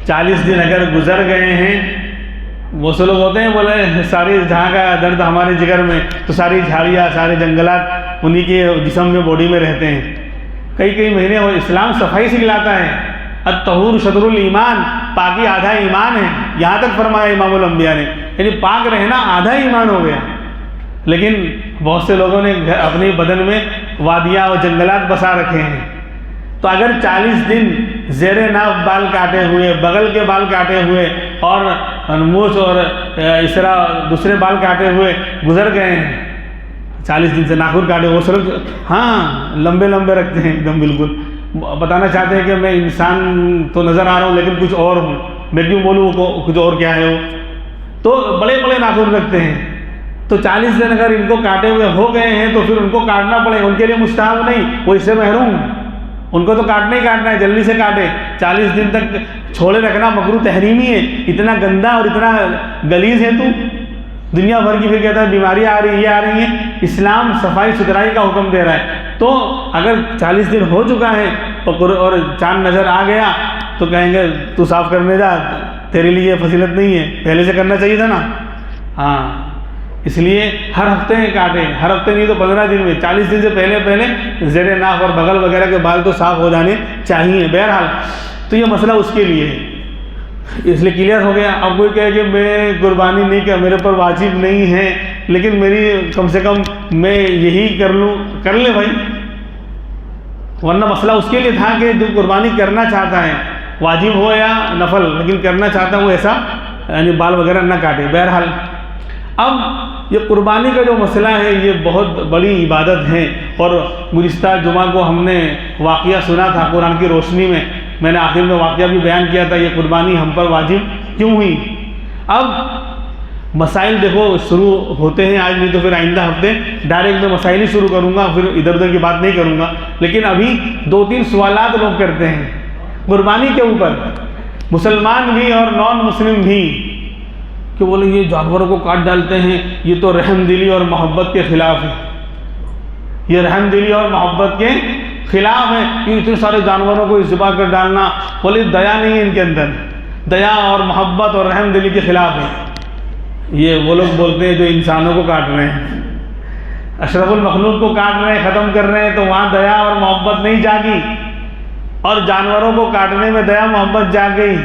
40 دن اگر گزر گئے ہیں، وہ سے لوگ ہوتے ہیں بولے ساری جہاں کا درد ہمارے جگر میں، تو ساری جھاڑیاں، سارے جنگلات انہی کے جسم میں، باڈی میں رہتے ہیں، کئی مہینے اور اسلام صفائی سکھلاتا ہے، الطہور شطر الایمان، پاکی آدھا ایمان ہے، یہاں تک فرمایا امام الانبیاء نے، یعنی پاک رہنا آدھا ایمان ہو گیا۔ لیکن بہت سے لوگوں نے اپنے بدن میں وادیاں اور جنگلات بسا رکھے ہیں، تو اگر 40 دن زیر ناف بال کاٹے ہوئے، بغل کے بال کاٹے ہوئے اور مونچھ اور اس طرح دوسرے بال کاٹے ہوئے گزر گئے ہیں، 40 دن سے ناخن کاٹے، وہ سب ہاں لمبے رکھتے ہیں ایک دم، بالکل بتانا چاہتے ہیں کہ میں انسان تو نظر آ رہا ہوں لیکن کچھ اور ہوں، میں کیوں بولوں کچھ اور کیا ہے، وہ تو بڑے ناخن رکھتے ہیں۔ تو 40 دن اگر ان کو کاٹے ہوئے ہو گئے ہیں تو پھر ان کو کاٹنا پڑے، ان کے لیے مستحب نہیں، وہ اس سے محروم، ان کو تو کاٹنا ہی کاٹنا ہے، جلدی سے کاٹے، 40 دن تک چھوڑے رکھنا مکروہ تحریمی ہے۔ اتنا گندا اور اتنا غلیظ ہے تو، دنیا بھر کی پھر کہتا ہے بیماریاں آ رہی ہیں، یہ آ رہی ہیں۔ اسلام صفائی ستھرائی کا حکم دے رہا ہے، تو اگر 40 دن ہو چکا ہے اور چاند نظر آ گیا تو کہیں گے تو صاف کرنے جا، تیرے لیے فضیلت نہیں ہے، پہلے سے کرنا چاہیے تھا نا۔ ہاں، اس لیے ہر ہفتے کاٹیں، ہر ہفتے نہیں تو 15 دن میں، 40 دن سے پہلے زیر ناف اور بغل وغیرہ کے بال تو صاف ہو جانے چاہیے۔ بہرحال تو یہ مسئلہ اس کے لیے ہے، اس لیے کلیئر ہو گیا۔ اب کوئی کہے کہ میں قربانی نہیں کر، میرے پر واجب نہیں ہے، لیکن میری کم سے کم میں یہی کر لوں، کر لے بھائی، ورنہ مسئلہ اس کے لیے تھا کہ جو قربانی کرنا چاہتا ہے، واجب ہو یا نفل، لیکن کرنا چاہتا ہے وہ ایسا یعنی بال وغیرہ نہ کاٹے۔ بہرحال اب یہ قربانی کا جو مسئلہ ہے یہ بہت بڑی عبادت ہے، اور گزشتہ جمعہ کو ہم نے واقعہ سنا تھا قرآن کی روشنی میں نے آخر میں واقعہ بھی بیان کیا تھا، یہ قربانی ہم پر واجب کیوں ہوئی۔ اب مسائل دیکھو شروع ہوتے ہیں آج، نہیں تو پھر آئندہ ہفتے ڈائریکٹ میں مسائل ہی شروع کروں گا، پھر ادھر ادھر کی بات نہیں کروں گا، لیکن ابھی 2-3 سوالات لوگ کرتے ہیں قربانی کے اوپر، مسلمان بھی اور نان مسلم بھی، کہ بولے یہ جانوروں کو کاٹ ڈالتے ہیں، یہ تو رحم دلی اور محبت کے خلاف ہے، یہ رحم دلی اور محبت کے خلاف ہے کہ اتنے سارے جانوروں کو ذبح کر ڈالنا، بولے دیا نہیں ہے ان کے اندر، دیا اور محبت اور رحم دلی کے خلاف ہے۔ یہ وہ لوگ بولتے ہیں جو انسانوں کو کاٹ رہے ہیں، اشرف المخلوق کو کاٹ رہے ہیں، ختم کر رہے ہیں، تو وہاں دیا اور محبت نہیں جاگی، اور جانوروں کو کاٹنے میں دیا محبت جاگ گئی۔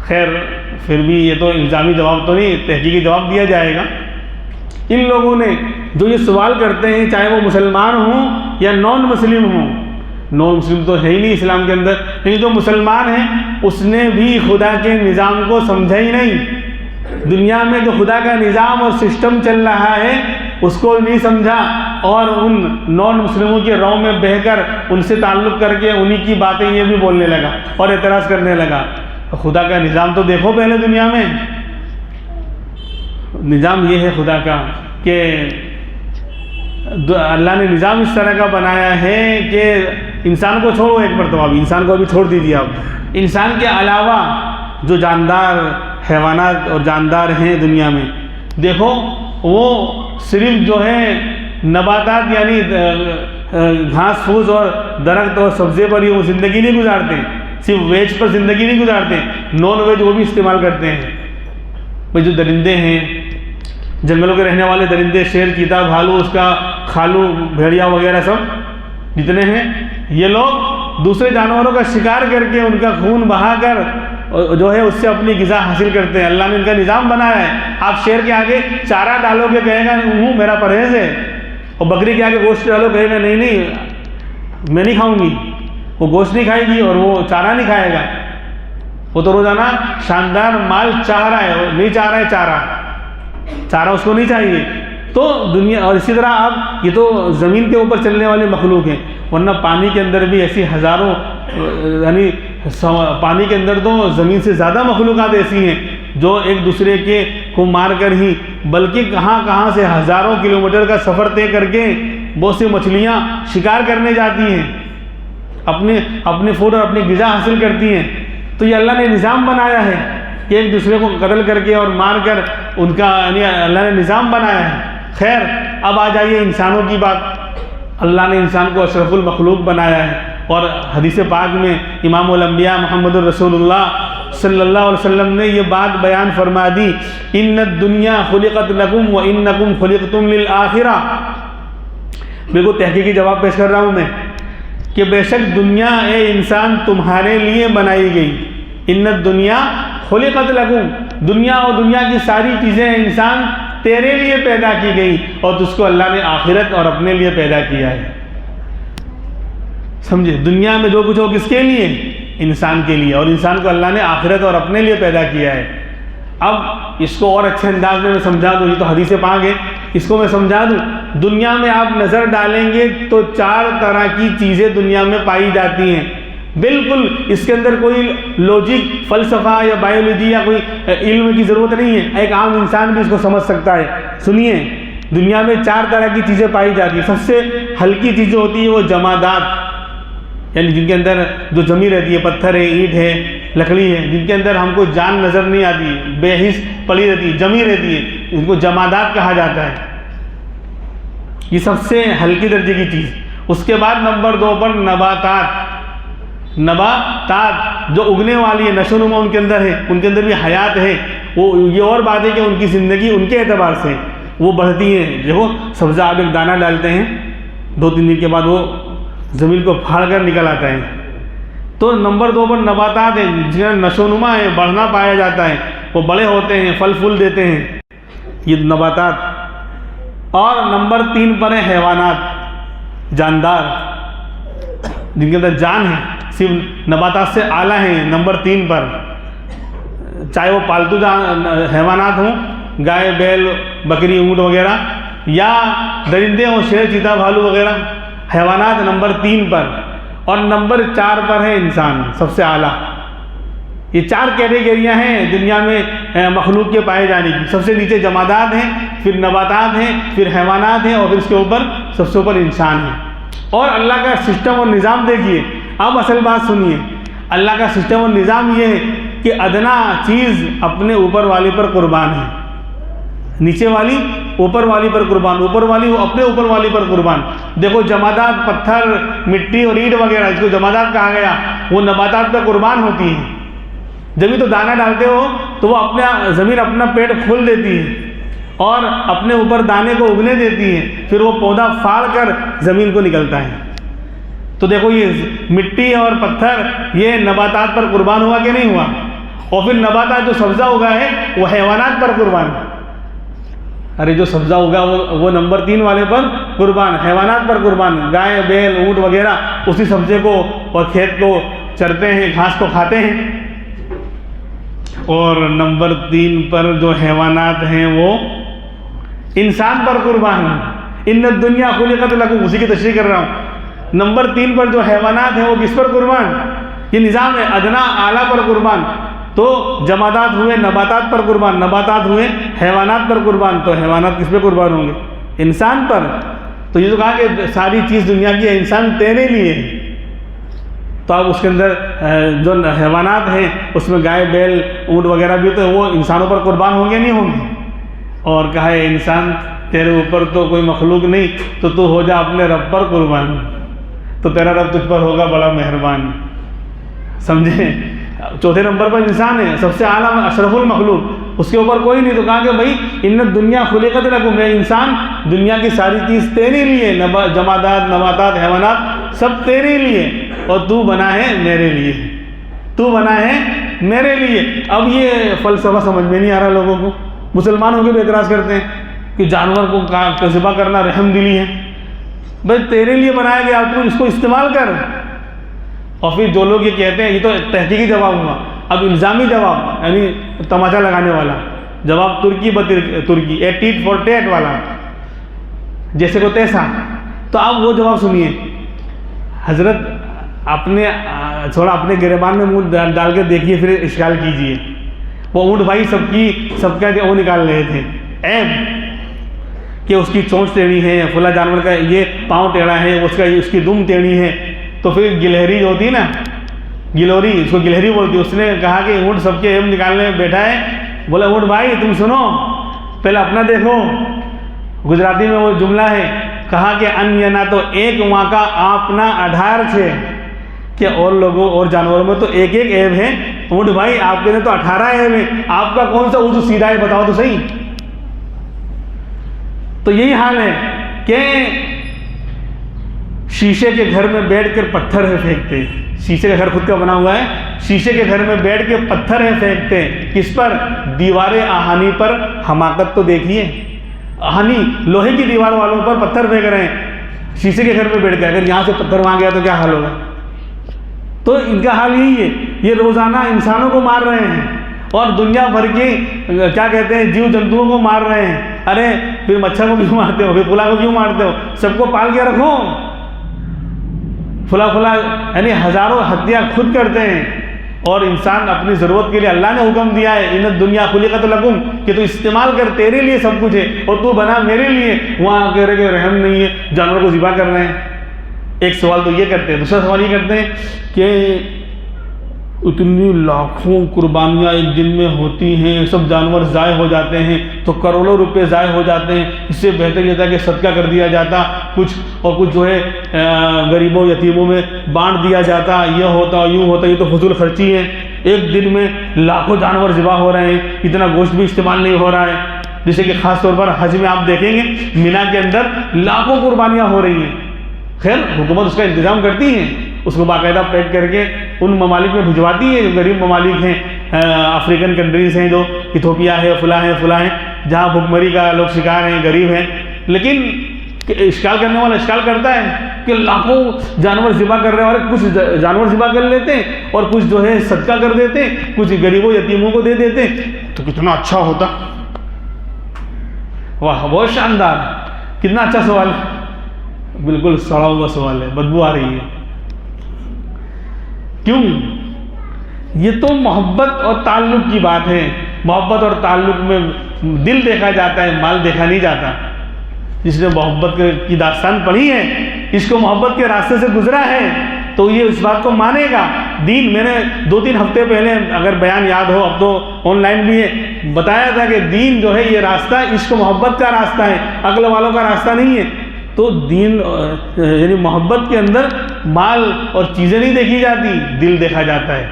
خیر پھر بھی یہ تو الزامی جواب تو نہیں، تحقیقی جواب دیا جائے گا۔ ان لوگوں نے جو یہ سوال کرتے ہیں، چاہے وہ مسلمان ہوں یا نان مسلم ہوں، نان مسلم تو ہے ہی نہیں اسلام کے اندر، لیکن جو مسلمان ہیں اس نے بھی خدا کے نظام کو سمجھا ہی نہیں، دنیا میں جو خدا کا نظام اور سسٹم چل رہا ہے اس کو نہیں سمجھا، اور ان نان مسلموں کے رو میں بہہ کر ان سے تعلق کر کے انہی کی باتیں یہ بھی بولنے لگا اور اعتراض کرنے لگا۔ خدا کا نظام تو دیکھو پہلے دنیا میں، نظام یہ ہے خدا کا کہ اللہ نے نظام اس طرح کا بنایا ہے کہ انسان کو چھوڑو ایک مرتبہ، بھی انسان کو ابھی چھوڑ دیجیے آپ، انسان کے علاوہ جو جاندار حیوانات اور جاندار ہیں دنیا میں، دیکھو وہ صرف جو ہے نباتات یعنی گھاس پھوس اور درخت اور سبزے پر ہی وہ زندگی نہیں گزارتے، صرف ویج پر زندگی نہیں گزارتے، نان ویج وہ بھی استعمال کرتے ہیں۔ بھائی جو درندے ہیں، جنگلوں کے رہنے والے درندے، شیر، چیتا، بھالو، اس کا کھالو، بھیڑیا وغیرہ سب جتنے ہیں، یہ لوگ دوسرے جانوروں کا شکار کر کے ان کا خون بہا کر جو ہے اس سے اپنی غذا حاصل کرتے ہیں۔ اللہ نے ان کا نظام بنایا ہے۔ آپ شیر کے آگے چارہ ڈالو گے کہے گا میرا پرہیز ہے، اور بکری کے آگے گوشت ڈالو کہے گا نہیں میں نہیں کھاؤں گی، وہ گوشت نہیں کھائے گی اور وہ چارہ نہیں کھائے گا، وہ تو روزانہ شاندار مال چاہ رہا ہے، نہیں چاہ رہا ہے چارہ اس کو نہیں چاہیے۔ تو دنیا، اور اسی طرح آپ یہ تو زمین کے اوپر چلنے والے مخلوق ہیں، ورنہ پانی کے اندر بھی ایسی ہزاروں، یعنی پانی کے اندر تو زمین سے زیادہ مخلوقات ایسی ہیں جو ایک دوسرے کے کو مار کر ہی، بلکہ کہاں سے ہزاروں کلومیٹر کا سفر طے کر کے بہت سی مچھلیاں شکار کرنے جاتی ہیں، اپنے فوڈ اور اپنی غذا حاصل کرتی ہیں۔ تو یہ اللہ نے نظام بنایا ہے کہ ایک دوسرے کو قتل کر کے اور مار کر ان کا، یعنی اللہ نے نظام بنایا ہے۔ خیر اب آ جائیے انسانوں کی بات۔ اللہ نے انسان کو اشرف المخلوق بنایا ہے، اور حدیث پاک میں امام الانبیاء محمد الرسول اللہ صلی اللہ علیہ وسلم نے یہ بات بیان فرما دی، ان الدنیا خلقت لکم وانکم خلقتم للآخرہ۔ بالکل تحقیقی جواب پیش کر رہا ہوں میں کہ بے شک دنیا اے انسان تمہارے لیے بنائی گئی، ان الدنیا خلقت لکم، دنیا اور دنیا کی ساری چیزیں انسان تیرے لیے پیدا کی گئی، اور تجھ کو اللہ نے آخرت اور اپنے لیے پیدا کیا ہے۔ سمجھے، دنیا میں جو کچھ ہو کس کے لیے؟ انسان کے لیے، اور انسان کو اللہ نے آخرت اور اپنے لیے پیدا کیا ہے۔ اب اس کو اور اچھے انداز میں سمجھا دوں، یہ تو حدیث پاک ہے، اس کو میں سمجھا دوں۔ دنیا میں آپ نظر ڈالیں گے تو 4 طرح کی چیزیں دنیا میں پائی جاتی ہیں، بالکل اس کے اندر کوئی لوجک، فلسفہ یا بایولوجی یا کوئی علم کی ضرورت نہیں ہے، ایک عام انسان بھی اس کو سمجھ سکتا ہے۔ سنیے، دنیا میں 4 طرح کی چیزیں پائی جاتی ہیں۔ سب سے ہلکی چیزیں ہوتی ہیں وہ جمادات، یعنی جن کے اندر جو جمی رہتی ہے، پتھر ہے، اینٹ ہے، لکڑی ہے، جن کے اندر ہم کو جان نظر نہیں آتی، بے حس پڑی رہتی ہے، جمی رہتی ہے، ان کو جمادات کہا جاتا ہے۔ یہ سب سے ہلکی درجے کی چیز۔ اس کے بعد نمبر 2 پر نباتات، نباتات جو اگنے والی ہے، نشو و نما ان کے اندر ہے، ان کے اندر بھی حیات ہے۔ وہ یہ اور بات ہے کہ ان کی زندگی ان کے اعتبار سے وہ بڑھتی ہے۔ دیکھو سبزہ آپ ایک دانہ ڈالتے ہیں، 2-3 دن کے بعد وہ زمین کو پھاڑ کر نکل آتا ہے۔ تو نمبر 2 پر نباتات ہیں جن کا نشو و نما ہے، بڑھنا پایا جاتا ہے، وہ بڑے ہوتے ہیں، پھل پھول دیتے ہیں، یہ نباتات۔ اور نمبر 3 پر ہیں حیوانات، جاندار، جن کے اندر جان ہے، صرف نباتات سے اعلیٰ ہیں نمبر 3 پر، چاہے وہ پالتو حیوانات ہوں، گائے، بیل، بکری، اونٹ وغیرہ، یا درندے ہوں، شیر، چیتا، بھالو وغیرہ، حیوانات نمبر 3 پر۔ اور نمبر 4 پر ہے انسان، سب سے اعلیٰ۔ یہ 4 کیٹیگریاں ہیں دنیا میں مخلوق کے پائے جانے کی۔ سب سے نیچے جمادات ہیں، پھر نباتات ہیں، پھر حیوانات ہیں، اور پھر اس کے اوپر سب سے اوپر انسان ہے۔ اور اللہ کا سسٹم اور نظام دیکھیے، اب اصل بات سنیے۔ اللہ کا سسٹم اور نظام یہ ہے کہ ادنا چیز اپنے اوپر والی پر قربان ہے، نیچے والی اوپر والی پر قربان، اوپر والی اپنے اوپر والی پر قربان۔ دیکھو جمادات، پتھر، مٹی اور اینٹ وغیرہ، اس کو جمادات کہا گیا، وہ نباتات پہ قربان ہوتی ہیں۔ جب بھی تو دانہ ڈالتے ہو تو وہ زمین اپنا پیٹ کھول دیتی ہے اور اپنے اوپر دانے کو اگنے دیتی ہے، پھر وہ پودا پھاڑ کر زمین کو نکلتا ہے۔ تو دیکھو یہ مٹی اور پتھر یہ نباتات پر قربان ہوا کہ نہیں ہوا؟ اور پھر نباتات جو سبزہ اگا ہے وہ حیوانات پر قربان، ارے جو سبزہ اگا وہ نمبر 3 والے پر قربان، حیوانات پر قربان، گائے، بیل، اونٹ وغیرہ اسی سبزے کو اور کھیت کو چرتے ہیں، گھاس کو کھاتے ہیں۔ اور نمبر 3 پر جو حیوانات ہیں وہ انسان پر قربان ہیں۔ ان الدنیا خلقت لکم، اسی کی تشریح کر رہا ہوں۔ نمبر 3 پر جو حیوانات ہیں وہ کس پر قربان؟ یہ نظام ہے، ادنا اعلیٰ پر قربان۔ تو جمادات ہوئے نباتات پر قربان، نباتات ہوئے حیوانات پر قربان، تو حیوانات کس پہ قربان ہوں گے؟ انسان پر۔ تو یہ تو کہا کہ ساری چیز دنیا کی ہے، انسان تیرے لیے ہے۔ تو اب اس کے اندر جو حیوانات ہیں اس میں گائے، بیل، اونٹ وغیرہ بھی تو وہ انسانوں پر قربان ہوں گے نہیں ہوں گے؟ اور کہا ہے انسان تیرے اوپر تو کوئی مخلوق نہیں، تو ہو جا اپنے رب پر قربان، تو تیرا رب تجھ پر ہوگا بڑا مہربان۔ سمجھے؟ 4تھے نمبر پر انسان ہے، سب سے اعلیٰ اشرف المخلوق، اس کے اوپر کوئی نہیں۔ تو کہا کہ بھائی ان الدنیا خلقت لکم، اے انسان دنیا کی ساری چیز تیرے لیے، جمادات، نباتات، حیوانات سب تیرے لیے، اور تو بنا ہے میرے لیے، تو بنا ہے میرے لیے۔ اب یہ فلسفہ سمجھ میں نہیں آ رہا لوگوں کو۔ مسلمان ہو کے بھی اعتراض کرتے ہیں کہ جانور کو ذبح کرنا رحم دلی ہے۔ بھائی تیرے لیے بنایا گیا، تو اس کو استعمال کر۔ اور پھر جو لوگ یہ کہتے ہیں، یہ تو تحقیقی جواب ہوا، اب الزامی جواب یعنی تماچا لگانے والا جواب، ترکی 88 48 والا، جیسے کو تیسا۔ تو اب وہ جواب سنیے حضرت، اپنے تھوڑا اپنے گریبان میں منہ ڈال کے دیکھیے، پھر اشکال کیجئے۔ وہ اونٹ بھائی سب کا وہ نکال رہے تھے عیب، کہ اس کی چونچ ٹیڑھی ہے، فلاں جانور کا یہ پاؤں ٹیڑھا ہے، اس کی دم ٹیڑھی ہے۔ تو پھر گلہری جو ہوتی ہے نا، گلوری، اس کو گلہری بولتی ہے، اس نے کہا کہ اونٹ سب کے عیب نکالنے میں بیٹھا ہے۔ بولا اونٹ بھائی تم سنو، پہلے اپنا دیکھو۔ گجراتی میں وہ جملہ ہے، کہا کہ انینا تو ایک وہاں کا اپنا آدھار چھے، کہ اور لوگوں اور جانوروں میں تو ایک ایک عیب ہے، اونٹ بھائی آپ کے نے تو 18 عیب ہیں، آپ کا کون سا اردو سیدھا ہے بتاؤ تو صحیح۔ تو یہی حال ہے کہ شیشے کے گھر میں بیٹھ کر پتھر ہے پھینکتے ہیں، شیشے کا گھر خود کا بنا ہوا ہے، شیشے کے گھر میں بیٹھ کے پتھر ہے پھینکتے ہیں، کس پر؟ دیوار آہنی پر۔ حماقت تو دیکھیے، آہنی لوہے کی دیوار والوں پر پتھر پھینک رہے ہیں شیشے کے گھر میں بیٹھ کے۔ اگر یہاں سے پتھر وہاں گیا تو کیا حال ہوگا؟ تو ان کا حال یہی ہے، یہ روزانہ انسانوں کو مار رہے ہیں اور دنیا بھر کے کیا کہتے ہیں جیو جنتوؤں کو مار رہے ہیں۔ ارے پھر مچھر کو کیوں مارتے ہو، پھر پھلا کو کیوں مارتے ہو؟ سب کو پال کے رکھو۔ فلا یعنی ہزاروں ہتیا خود کرتے ہیں، اور انسان اپنی ضرورت کے لیے اللہ نے حکم دیا ہے ان الدنیا خلقت لکم، کہ تو استعمال کر، تیرے لیے سب کچھ ہے، اور تو بنا میرے لیے۔ وہاں کہہ رہے کہ رحم نہیں ہے، جانور کو ذبح کر رہے ہیں۔ ایک سوال تو یہ کرتے ہیں. دوسرا سوال یہ کرتے ہیں کہ اتنی لاکھوں قربانیاں ایک دن میں ہوتی ہیں, سب جانور ضائع ہو جاتے ہیں, تو کروڑوں روپے ضائع ہو جاتے ہیں, اس سے بہتر یہ تھا کہ صدقہ کر دیا جاتا کچھ, اور کچھ جو ہے غریبوں یتیموں میں بانٹ دیا جاتا, یہ ہوتا یوں ہوتا. یہ تو فضول خرچی ہے. ایک دن میں لاکھوں جانور ذبح ہو رہے ہیں, اتنا گوشت بھی استعمال نہیں ہو رہا ہے. جیسے کہ خاص طور پر حج میں آپ دیکھیں گے مینا کے اندر لاکھوں قربانیاں ہو رہی ہیں. خیر حکومت اس کا انتظام کرتی ہے, اس کو باقاعدہ پیک کر کے ان ممالک میں بھجواتی ہے جو غریب ممالک ہیں, افریقن کنٹریز ہیں, جو ایتھوپیا ہے, فلاں ہیں, جہاں بھوک مری کا لوگ شکار ہیں, غریب ہیں. لیکن اشکال کرنے والا اشکال کرتا ہے کہ لاکھوں جانور ذبح کر رہے ہیں, اور کچھ جانور ذبح کر لیتے ہیں اور کچھ جو ہے صدقہ کر دیتے ہیں, کچھ غریبوں یتیموں کو دے دیتے ہیں, تو کتنا اچھا ہوتا. واہ, بہت شاندار, کتنا اچھا سوال ہے. بالکل سڑا ہوا سوال ہے, بدبو آ رہی ہے. کیوں؟ یہ تو محبت اور تعلق کی بات ہے. محبت اور تعلق میں دل دیکھا جاتا ہے, مال دیکھا نہیں جاتا. جس نے محبت کی داستان پڑھی ہے, اس کو محبت کے راستے سے گزرا ہے, تو یہ اس بات کو مانے گا. دین میں نے 2-3 ہفتے پہلے, اگر بیان یاد ہو, اب تو آن لائن بھی ہے, بتایا تھا کہ دین جو ہے یہ راستہ عشق و محبت کا راستہ ہے, عقل والوں کا راستہ نہیں ہے. تو دین یعنی محبت کے اندر مال اور چیزیں نہیں دیکھی جاتی, دل دیکھا جاتا ہے.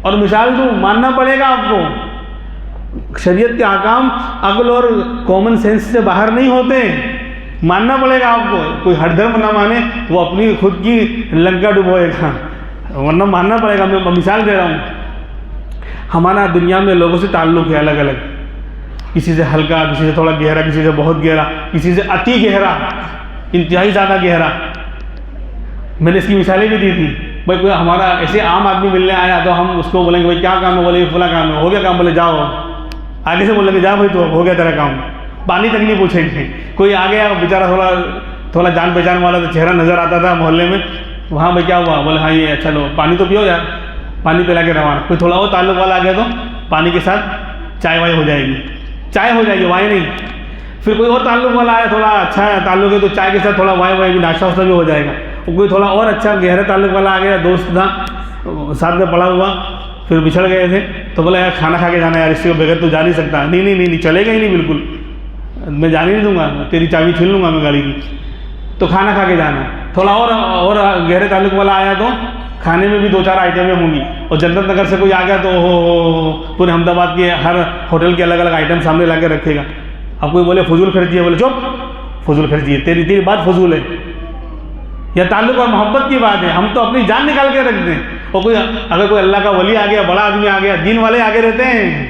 اور مثال دوں, ماننا پڑے گا آپ کو, شریعت کے احکام عقل اور کامن سینس سے باہر نہیں ہوتے. ماننا پڑے گا آپ کو. کوئی ہر دھرم نہ مانے وہ اپنی خود کی لنکا ڈبوئے گا, ورنہ ماننا پڑے گا. میں مثال دے رہا ہوں, ہمارا دنیا میں لوگوں سے تعلق ہے الگ الگ, کسی سے ہلکا, کسی سے تھوڑا گہرا, کسی سے بہت گہرا, کسی سے اتی گہرا, انتہائی زیادہ گہرا. میں نے اس کی مثالیں بھی دی تھی. بھائی کوئی ہمارا ایسے عام آدمی ملنے آیا تو ہم اس کو بولیں گے بھائی کیا کام ہے, بولے فلاں کام ہے. ہو گیا کام؟ بولے جاؤ. آگے سے بولیں گے جا بھائی تو ہو گیا تیرا کام. پانی تک نہیں پوچھیں گے. کوئی آ گیا بیچارہ تھوڑا جان پہچان والا تو چہرہ نظر آتا تھا محلے میں, وہاں بھائی کیا ہوا؟ بولے ہاں یہ اچھا لو پانی تو پیو یار, پانی پلا کے روانہ. کوئی تھوڑا اور تعلق والا آ گیا تو پانی کے ساتھ چائے وائے ہو جائے گی, چائے ہو جائے گی, وائے نہیں. پھر کوئی اور تعلق والا آیا, تھوڑا اچھا تعلق ہے, تو چائے کے ساتھ تھوڑا وائے بھی, ناشتہ واشتہ بھی ہو جائے گا. کوئی تھوڑا اور اچھا گہرا تعلق والا آ گیا, دوست تھا ساتھ میں پڑا ہوا, پھر بچھڑ گئے تھے, تو بولا یار کھانا کھا کے جانا یار, اس کے بغیر تو جا نہیں سکتا. نہیں چلے گا ہی نہیں, بالکل میں جانے نہیں دوں گا, تیری چابی چھین لوں گا میں گاڑی کی. تو کھانا کھا کے جانا. تھوڑا اور گہرے تعلق والا آیا تو کھانے میں بھی 2-4 آئٹمیں ہوں گی. اور جنت نگر سے کوئی آ گیا تو پورے احمد آباد کے ہر ہوٹل کے الگ الگ آئٹم سامنے لا کے رکھے گا. اب کوئی بولے فضول خرچی ہے, بولے چپ, فضول خرچی ہے, تیری بات فضول ہے. یا تعلق اور محبت کی بات ہے, ہم تو اپنی جان نکال کے رکھ دیں. اور اگر کوئی اللہ کا ولی آ گیا, بڑا آدمی آ گیا, دین والے آگے رہتے ہیں.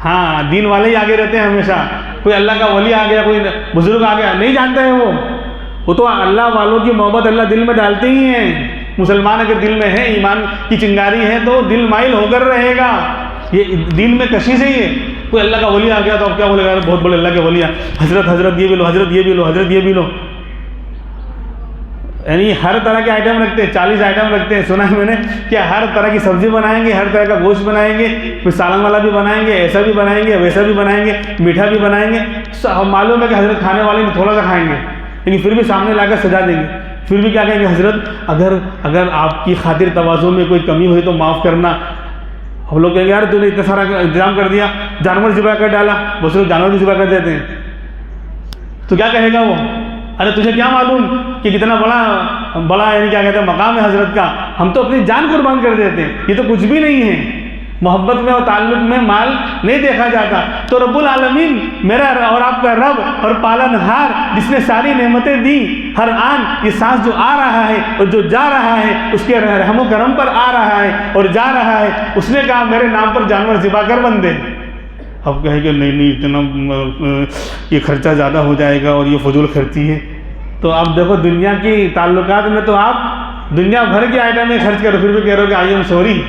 ہاں, دین والے ہی آگے رہتے ہیں ہمیشہ. کوئی اللہ کا ولی آ گیا, کوئی بزرگ آ گیا, نہیں جانتے ہیں وہ تو اللہ والوں کی محبت اللہ دل میں ڈالتے ہی ہیں. مسلمان اگر دل میں ہے, ایمان کی چنگاری ہے, تو دل مائل ہو کر رہے گا. یہ دین میں کشش ہے. یہ کوئی اللہ کا ولی آ گیا تو اب کیا بولے گا, بہت بڑے اللہ کے ولی ہیں, حضرت یہ بھی لو, حضرت یہ بھی لو, حضرت یہ بھی لو. یعنی ہر طرح کے آئٹم رکھتے ہیں, 40 آئٹم رکھتے ہیں. سنا ہے میں نے کہ ہر طرح کی سبزی بنائیں گے, ہر طرح کا گوشت بنائیں گے, پھر سالن والا بھی بنائیں گے, ایسا بھی بنائیں گے, ویسا بھی بنائیں گے, میٹھا بھی بنائیں گے. معلوم ہے کہ حضرت کھانے والے تھوڑا سا کھائیں گے, لیکن پھر بھی سامنے لا کر سجا دیں گے. پھر بھی کیا کہیں گے, حضرت اگر آپ کی خاطر تواضع میں کوئی کمی ہوئی تو معاف کرنا. ہم لوگ کہیں گے یار تو نے اتنا سارا انتظام کر دیا, جانور ذبح کر ڈالا. بس لوگ جانور بھی ذبح کر دیتے ہیں, تو کیا کہے گا وہ, ارے تجھے کیا معلوم کہ کتنا بڑا یعنی کیا کہتے ہیں مقام ہے حضرت کا, ہم تو اپنی جان قربان کر دیتے ہیں. یہ تو کچھ بھی نہیں ہے. محبت میں اور تعلق میں مال نہیں دیکھا جاتا. تو رب العالمین میرا اور آپ کا رب اور پالنہار, جس نے ساری نعمتیں دی, ہر آن یہ سانس جو آ رہا ہے اور جو جا رہا ہے اس کے رحم و کرم پر آ رہا ہے اور جا رہا ہے, اس نے کہا میرے نام پر جانور ذبح کر بندے. اب کہے کہ نہیں اتنا یہ خرچہ زیادہ ہو جائے گا اور یہ فضول خرچی ہے. تو اب دیکھو دنیا کی تعلقات میں تو آپ دنیا بھر کے آئٹم میں خرچ کرو, پھر بھی کہہ رہے ہو کہ آئی ایم سوری,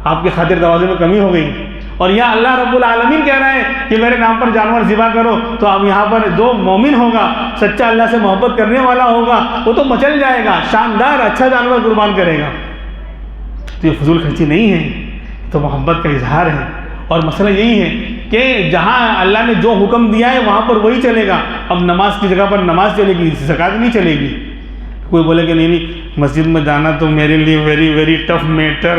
آپ کی خاطر تواضع میں کمی ہو گئی. اور یہاں اللہ رب العالمین کہہ رہے ہیں کہ میرے نام پر جانور ذبح کرو. تو اب یہاں پر جو مومن ہوگا, سچا اللہ سے محبت کرنے والا ہوگا, وہ تو مچل جائے گا, شاندار اچھا جانور قربان کرے گا. تو یہ فضول خرچی نہیں ہے, تو محبت کا اظہار ہے. اور مسئلہ یہی ہے کہ جہاں اللہ نے جو حکم دیا ہے وہاں پر وہی چلے گا. اب نماز کی جگہ پر نماز چلے گی, زکوٰۃ نہیں چلے گی. کوئی بولے کہ نہیں مسجد میں جانا تو میرے لیے ویری ویری ٹف میٹر،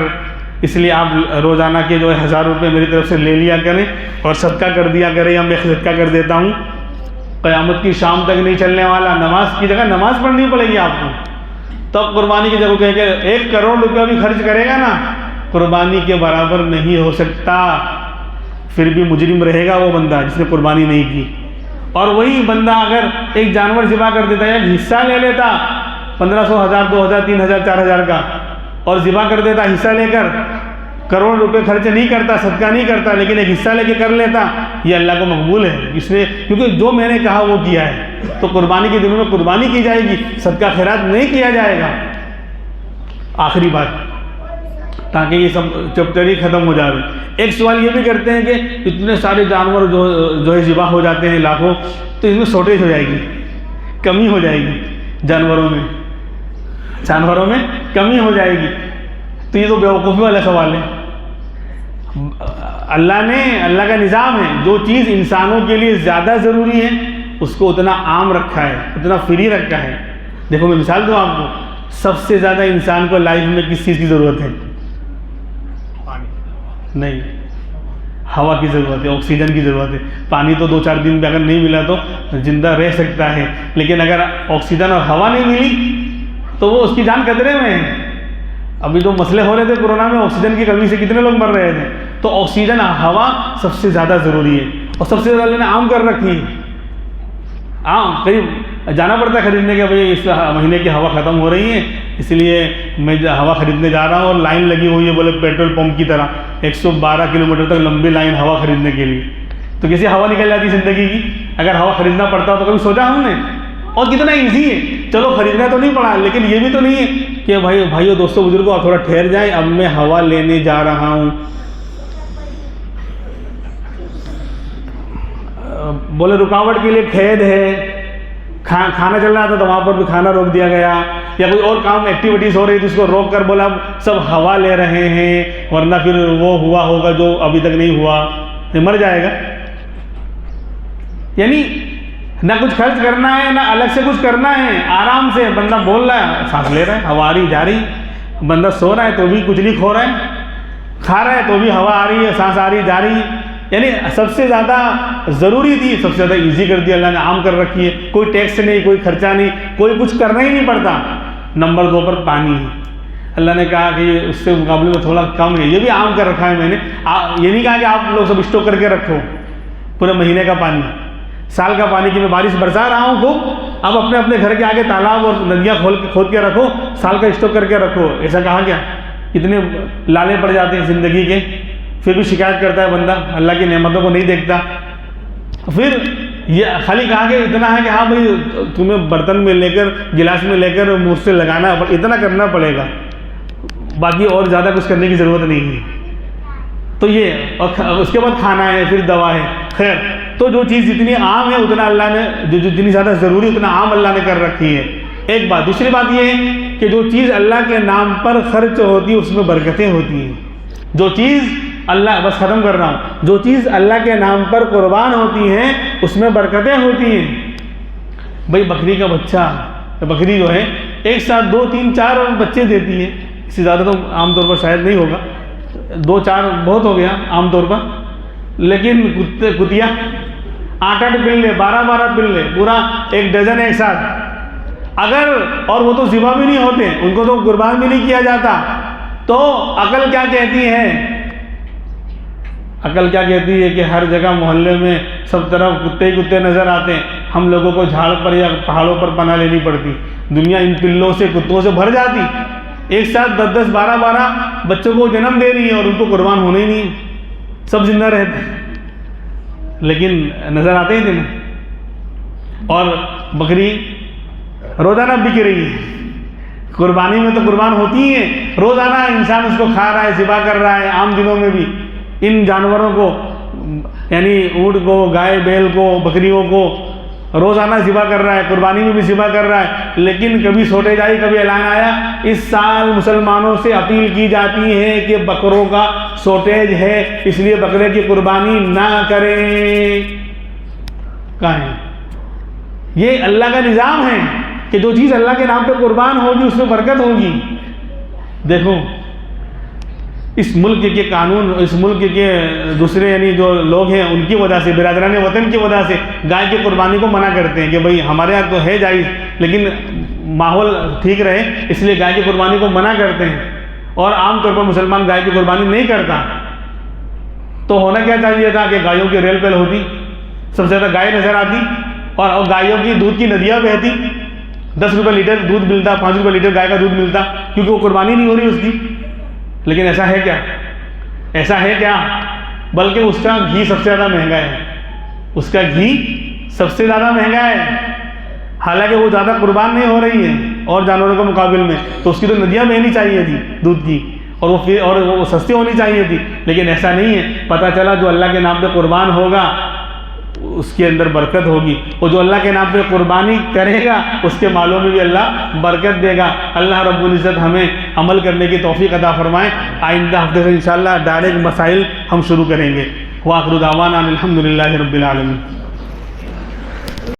اس لیے آپ روزانہ کے جو ہے 1000 روپے میری طرف سے لے لیا کریں اور صدقہ کر دیا کریں، یا میں صدقہ کر دیتا ہوں، قیامت کی شام تک نہیں چلنے والا، نماز کی جگہ نماز پڑھنی پڑے گی آپ کو، تب قربانی کی جگہ کہہ کہ 1 کروڑ روپیہ بھی خرچ کرے گا نا، قربانی کے برابر نہیں ہو سکتا، پھر بھی مجرم رہے گا وہ بندہ جس نے قربانی نہیں کی۔ اور وہی بندہ اگر ایک جانور ذبح کر دیتا ہے، ایک حصہ لے لیتا 1500 1000 2000 3000 4000 کا، اور ذبح کر دیتا حصہ لے کر، کروڑ روپے خرچ نہیں کرتا، صدقہ نہیں کرتا، لیکن ایک حصہ لے کے کر لیتا، یہ اللہ کو مقبول ہے، اس نے کیونکہ جو میں نے کہا وہ کیا ہے۔ تو قربانی کے دنوں میں قربانی کی جائے گی، صدقہ خیرات نہیں کیا جائے گا۔ آخری بات، تاکہ یہ سب چپٹری ختم ہو جائے، ایک سوال یہ بھی کرتے ہیں کہ اتنے سارے جانور جو ہے ذبح ہو جاتے ہیں لاکھوں، تو اس میں شارٹیج ہو جائے گی، کمی ہو جائے گی، جانوروں میں کمی ہو جائے گی، تو یہ تو بیوقوفی والا سوال ہے۔ اللہ کا نظام ہے، جو چیز انسانوں کے لیے زیادہ ضروری ہے اس کو اتنا عام رکھا ہے، اتنا فری رکھا ہے۔ دیکھو میں مثال دوں آپ کو، سب سے زیادہ انسان کو لائف میں کس چیز کی ضرورت ہے؟ نہیں، ہوا کی ضرورت ہے، آکسیجن کی ضرورت ہے۔ پانی تو 2-4 دن میں اگر نہیں ملا تو زندہ رہ سکتا ہے، لیکن اگر آکسیجن اور ہوا نہیں ملی تو وہ اس کی جان خطرے میں ہے۔ ابھی جو مسئلے ہو رہے تھے کورونا میں، آکسیجن کی کمی سے کتنے لوگ مر رہے تھے، تو آکسیجن ہوا سب سے زیادہ ضروری ہے، اور سب سے زیادہ اللہ نے عام کر رکھی ہے۔ عام قریب جانا پڑتا ہے خریدنے کے، بھائی اس مہینے کی ہوا ختم ہو رہی ہے، اس لیے میں ہوا خریدنے جا رہا ہوں، اور لائن لگی ہوئی ہے بولے پیٹرول پمپ کی طرح 112 کلومیٹر تک لمبی لائن ہوا خریدنے کے لیے، تو کیسے ہوا نکل جاتی زندگی کی۔ اگر ہوا خریدنا پڑتا تو کبھی سوچا ہم نے؟ اور کتنا ایزی ہے، چلو خریدنا تو نہیں پڑا، لیکن یہ بھی تو نہیں ہے کہ بھائیو دوستوں بزرگوں آپ تھوڑا ٹھہر جائیں، اب میں ہوا لینے جا رہا ہوں۔ بولے رکاوٹ کے لیے قید ہے، کھانا چل رہا تھا تو وہاں پر بھی کھانا روک دیا گیا، یا کوئی اور کام ایکٹیویٹیز ہو رہی تھی اس کو روک کر بولا اب سب ہوا لے رہے ہیں، ورنہ پھر وہ ہوا ہوگا جو ابھی تک نہیں ہوا، یہ مر جائے گا۔ یعنی نہ کچھ خرچ کرنا ہے، نہ الگ سے کچھ کرنا ہے، آرام سے بندہ بول رہا ہے، سانس لے رہا ہے، ہوا آ رہی جا رہی، بندہ سو رہا ہے تو بھی کچھ نہیں کھو رہا ہے، کھا رہا ہے تو بھی ہوا آ رہی ہے، سانس آ رہی جا رہی ہے۔ یعنی سب سے زیادہ ضروری تھی، سب سے زیادہ ایزی کر دی اللہ نے، عام کر رکھی ہے، کوئی ٹیکس نہیں، کوئی خرچہ نہیں، کوئی کچھ کرنا ہی نہیں پڑتا۔ نمبر 2 پر پانی ہے، اللہ نے کہا کہ اس سے مقابلے میں تھوڑا کم ہے، یہ بھی عام کر رکھا ہے میں نے۔ یہ نہیں کہا کہ آپ لوگ سب اسٹور کر کے رکھو پورے مہینے کا پانی، سال کا پانی کی میں بارش برسا رہا ہوں خوب، اب اپنے اپنے گھر کے آگے تالاب اور ندیاں کھود کے رکھو، سال کا اسٹور کر کے رکھو، ایسا کہا کیا؟ کتنے لالے پڑ جاتے ہیں زندگی کے، پھر بھی شکایت کرتا ہے بندہ، اللہ کی نعمتوں کو نہیں دیکھتا۔ پھر یہ خالی کہا کہ اتنا ہے کہ ہاں بھائی تمہیں برتن میں لے کر، گلاس میں لے کر منہ سے لگانا، اتنا کرنا پڑے گا، باقی اور زیادہ کچھ کرنے کی ضرورت نہیں ہے۔ تو یہ، اور اس کے بعد کھانا ہے، پھر دوا ہے، خیر تو جو چیز جتنی عام ہے اتنا اللہ نے، جو جتنی زیادہ ضروری اتنا عام اللہ نے کر رکھی ہے، ایک بات۔ دوسری بات یہ ہے کہ جو چیز اللہ کے نام پر خرچ ہوتی ہے اس میں برکتیں ہوتی ہیں، جو چیز اللہ، بس ختم کر رہا ہوں، جو چیز اللہ کے نام پر قربان ہوتی ہیں اس میں برکتیں ہوتی ہیں۔ بھائی بکری کا بچہ، بکری جو ہے ایک ساتھ 2 3 4 بچے دیتی ہے، اس سے زیادہ تو عام طور پر شاید نہیں ہوگا، 2 4 بہت ہو گیا عام طور پر، لیکن کتیا 8 پلے 12 پلے، پورا 1 ڈزن ایک ساتھ، اگر، اور وہ تو ذبح بھی نہیں ہوتے، ان کو تو قربان بھی نہیں کیا جاتا، تو عقل کیا کہتی ہے؟ عقل کیا کہتی ہے کہ ہر جگہ محلے میں سب طرف کتے ہی کتے نظر آتے ہیں، ہم لوگوں کو جھاڑ پر یا پہاڑوں پر پناہ لینی پڑتی، دنیا ان پلوں سے، کتوں سے بھر جاتی، ایک ساتھ 10 12 بچوں کو جنم دے رہی ہے اور ان کو قربان ہونے ہی نہیں ہے، سب زندہ رہتے ہیں لیکن نظر آتے ہی تھے نا۔ اور بکری روزانہ بک رہی ہے، قربانی میں تو قربان ہوتی ہی ہے، روزانہ انسان اس کو کھا رہا ہے، ذبح کر رہا ہے، عام دنوں میں بھی ان جانوروں کو، یعنی اونٹ کو، گائے بیل کو، بکریوں کو روزانہ ذبح کر رہا ہے، قربانی میں بھی ذبح کر رہا ہے، لیکن کبھی شارٹیج آئی، کبھی اعلان آیا، اس سال مسلمانوں سے اپیل کی جاتی ہے کہ بکروں کا شارٹیج ہے، اس لیے بکرے کی قربانی نہ کریں۔ کہاں ہے؟ یہ اللہ کا نظام ہے، کہ جو چیز اللہ کے نام پہ قربان ہوگی اس میں برکت ہوگی۔ دیکھو اس ملک کے قانون، اس ملک کے دوسرے یعنی جو لوگ ہیں ان کی وجہ سے، برادران وطن کی وجہ سے گائے کی قربانی کو منع کرتے ہیں کہ بھئی ہمارے یہاں تو ہے جائز لیکن ماحول ٹھیک رہے اس لیے گائے کی قربانی کو منع کرتے ہیں، اور عام طور پر مسلمان گائے کی قربانی نہیں کرتا۔ تو ہونا کیا چاہیے تھا کہ گائیوں کی ریل پیل ہوتی، سب سے زیادہ گائے نظر آتی، اور گائیوں کی دودھ کی ندیاں بہتی، 10 روپے لیٹر دودھ ملتا، 5 روپے لیٹر گائے کا دودھ ملتا، کیونکہ وہ قربانی نہیں ہو رہی اس کی۔ لیکن ایسا ہے کیا؟ ایسا ہے کیا؟ بلکہ اس کا گھی سب سے زیادہ مہنگا ہے، اس کا گھی سب سے زیادہ مہنگا ہے، حالانکہ وہ زیادہ قربان نہیں ہو رہی ہے اور جانوروں کے مقابل میں، تو اس کی تو ندیاں بہنی چاہیے تھی دودھ کی، اور وہ سستی ہونی چاہیے تھی، لیکن ایسا نہیں ہے۔ پتہ چلا جو اللہ کے نام پہ قربان ہوگا اس کے اندر برکت ہوگی، اور جو اللہ کے نام پہ قربانی کرے گا اس کے مالوں میں بھی اللہ برکت دے گا۔ اللہ رب العزت ہمیں عمل کرنے کی توفیق عطا فرمائے۔ آئندہ ہفتے سے انشاءاللہ ڈائریکٹ مسائل ہم شروع کریں گے۔ وآخر دعوانا الحمدللہ رب العالمین۔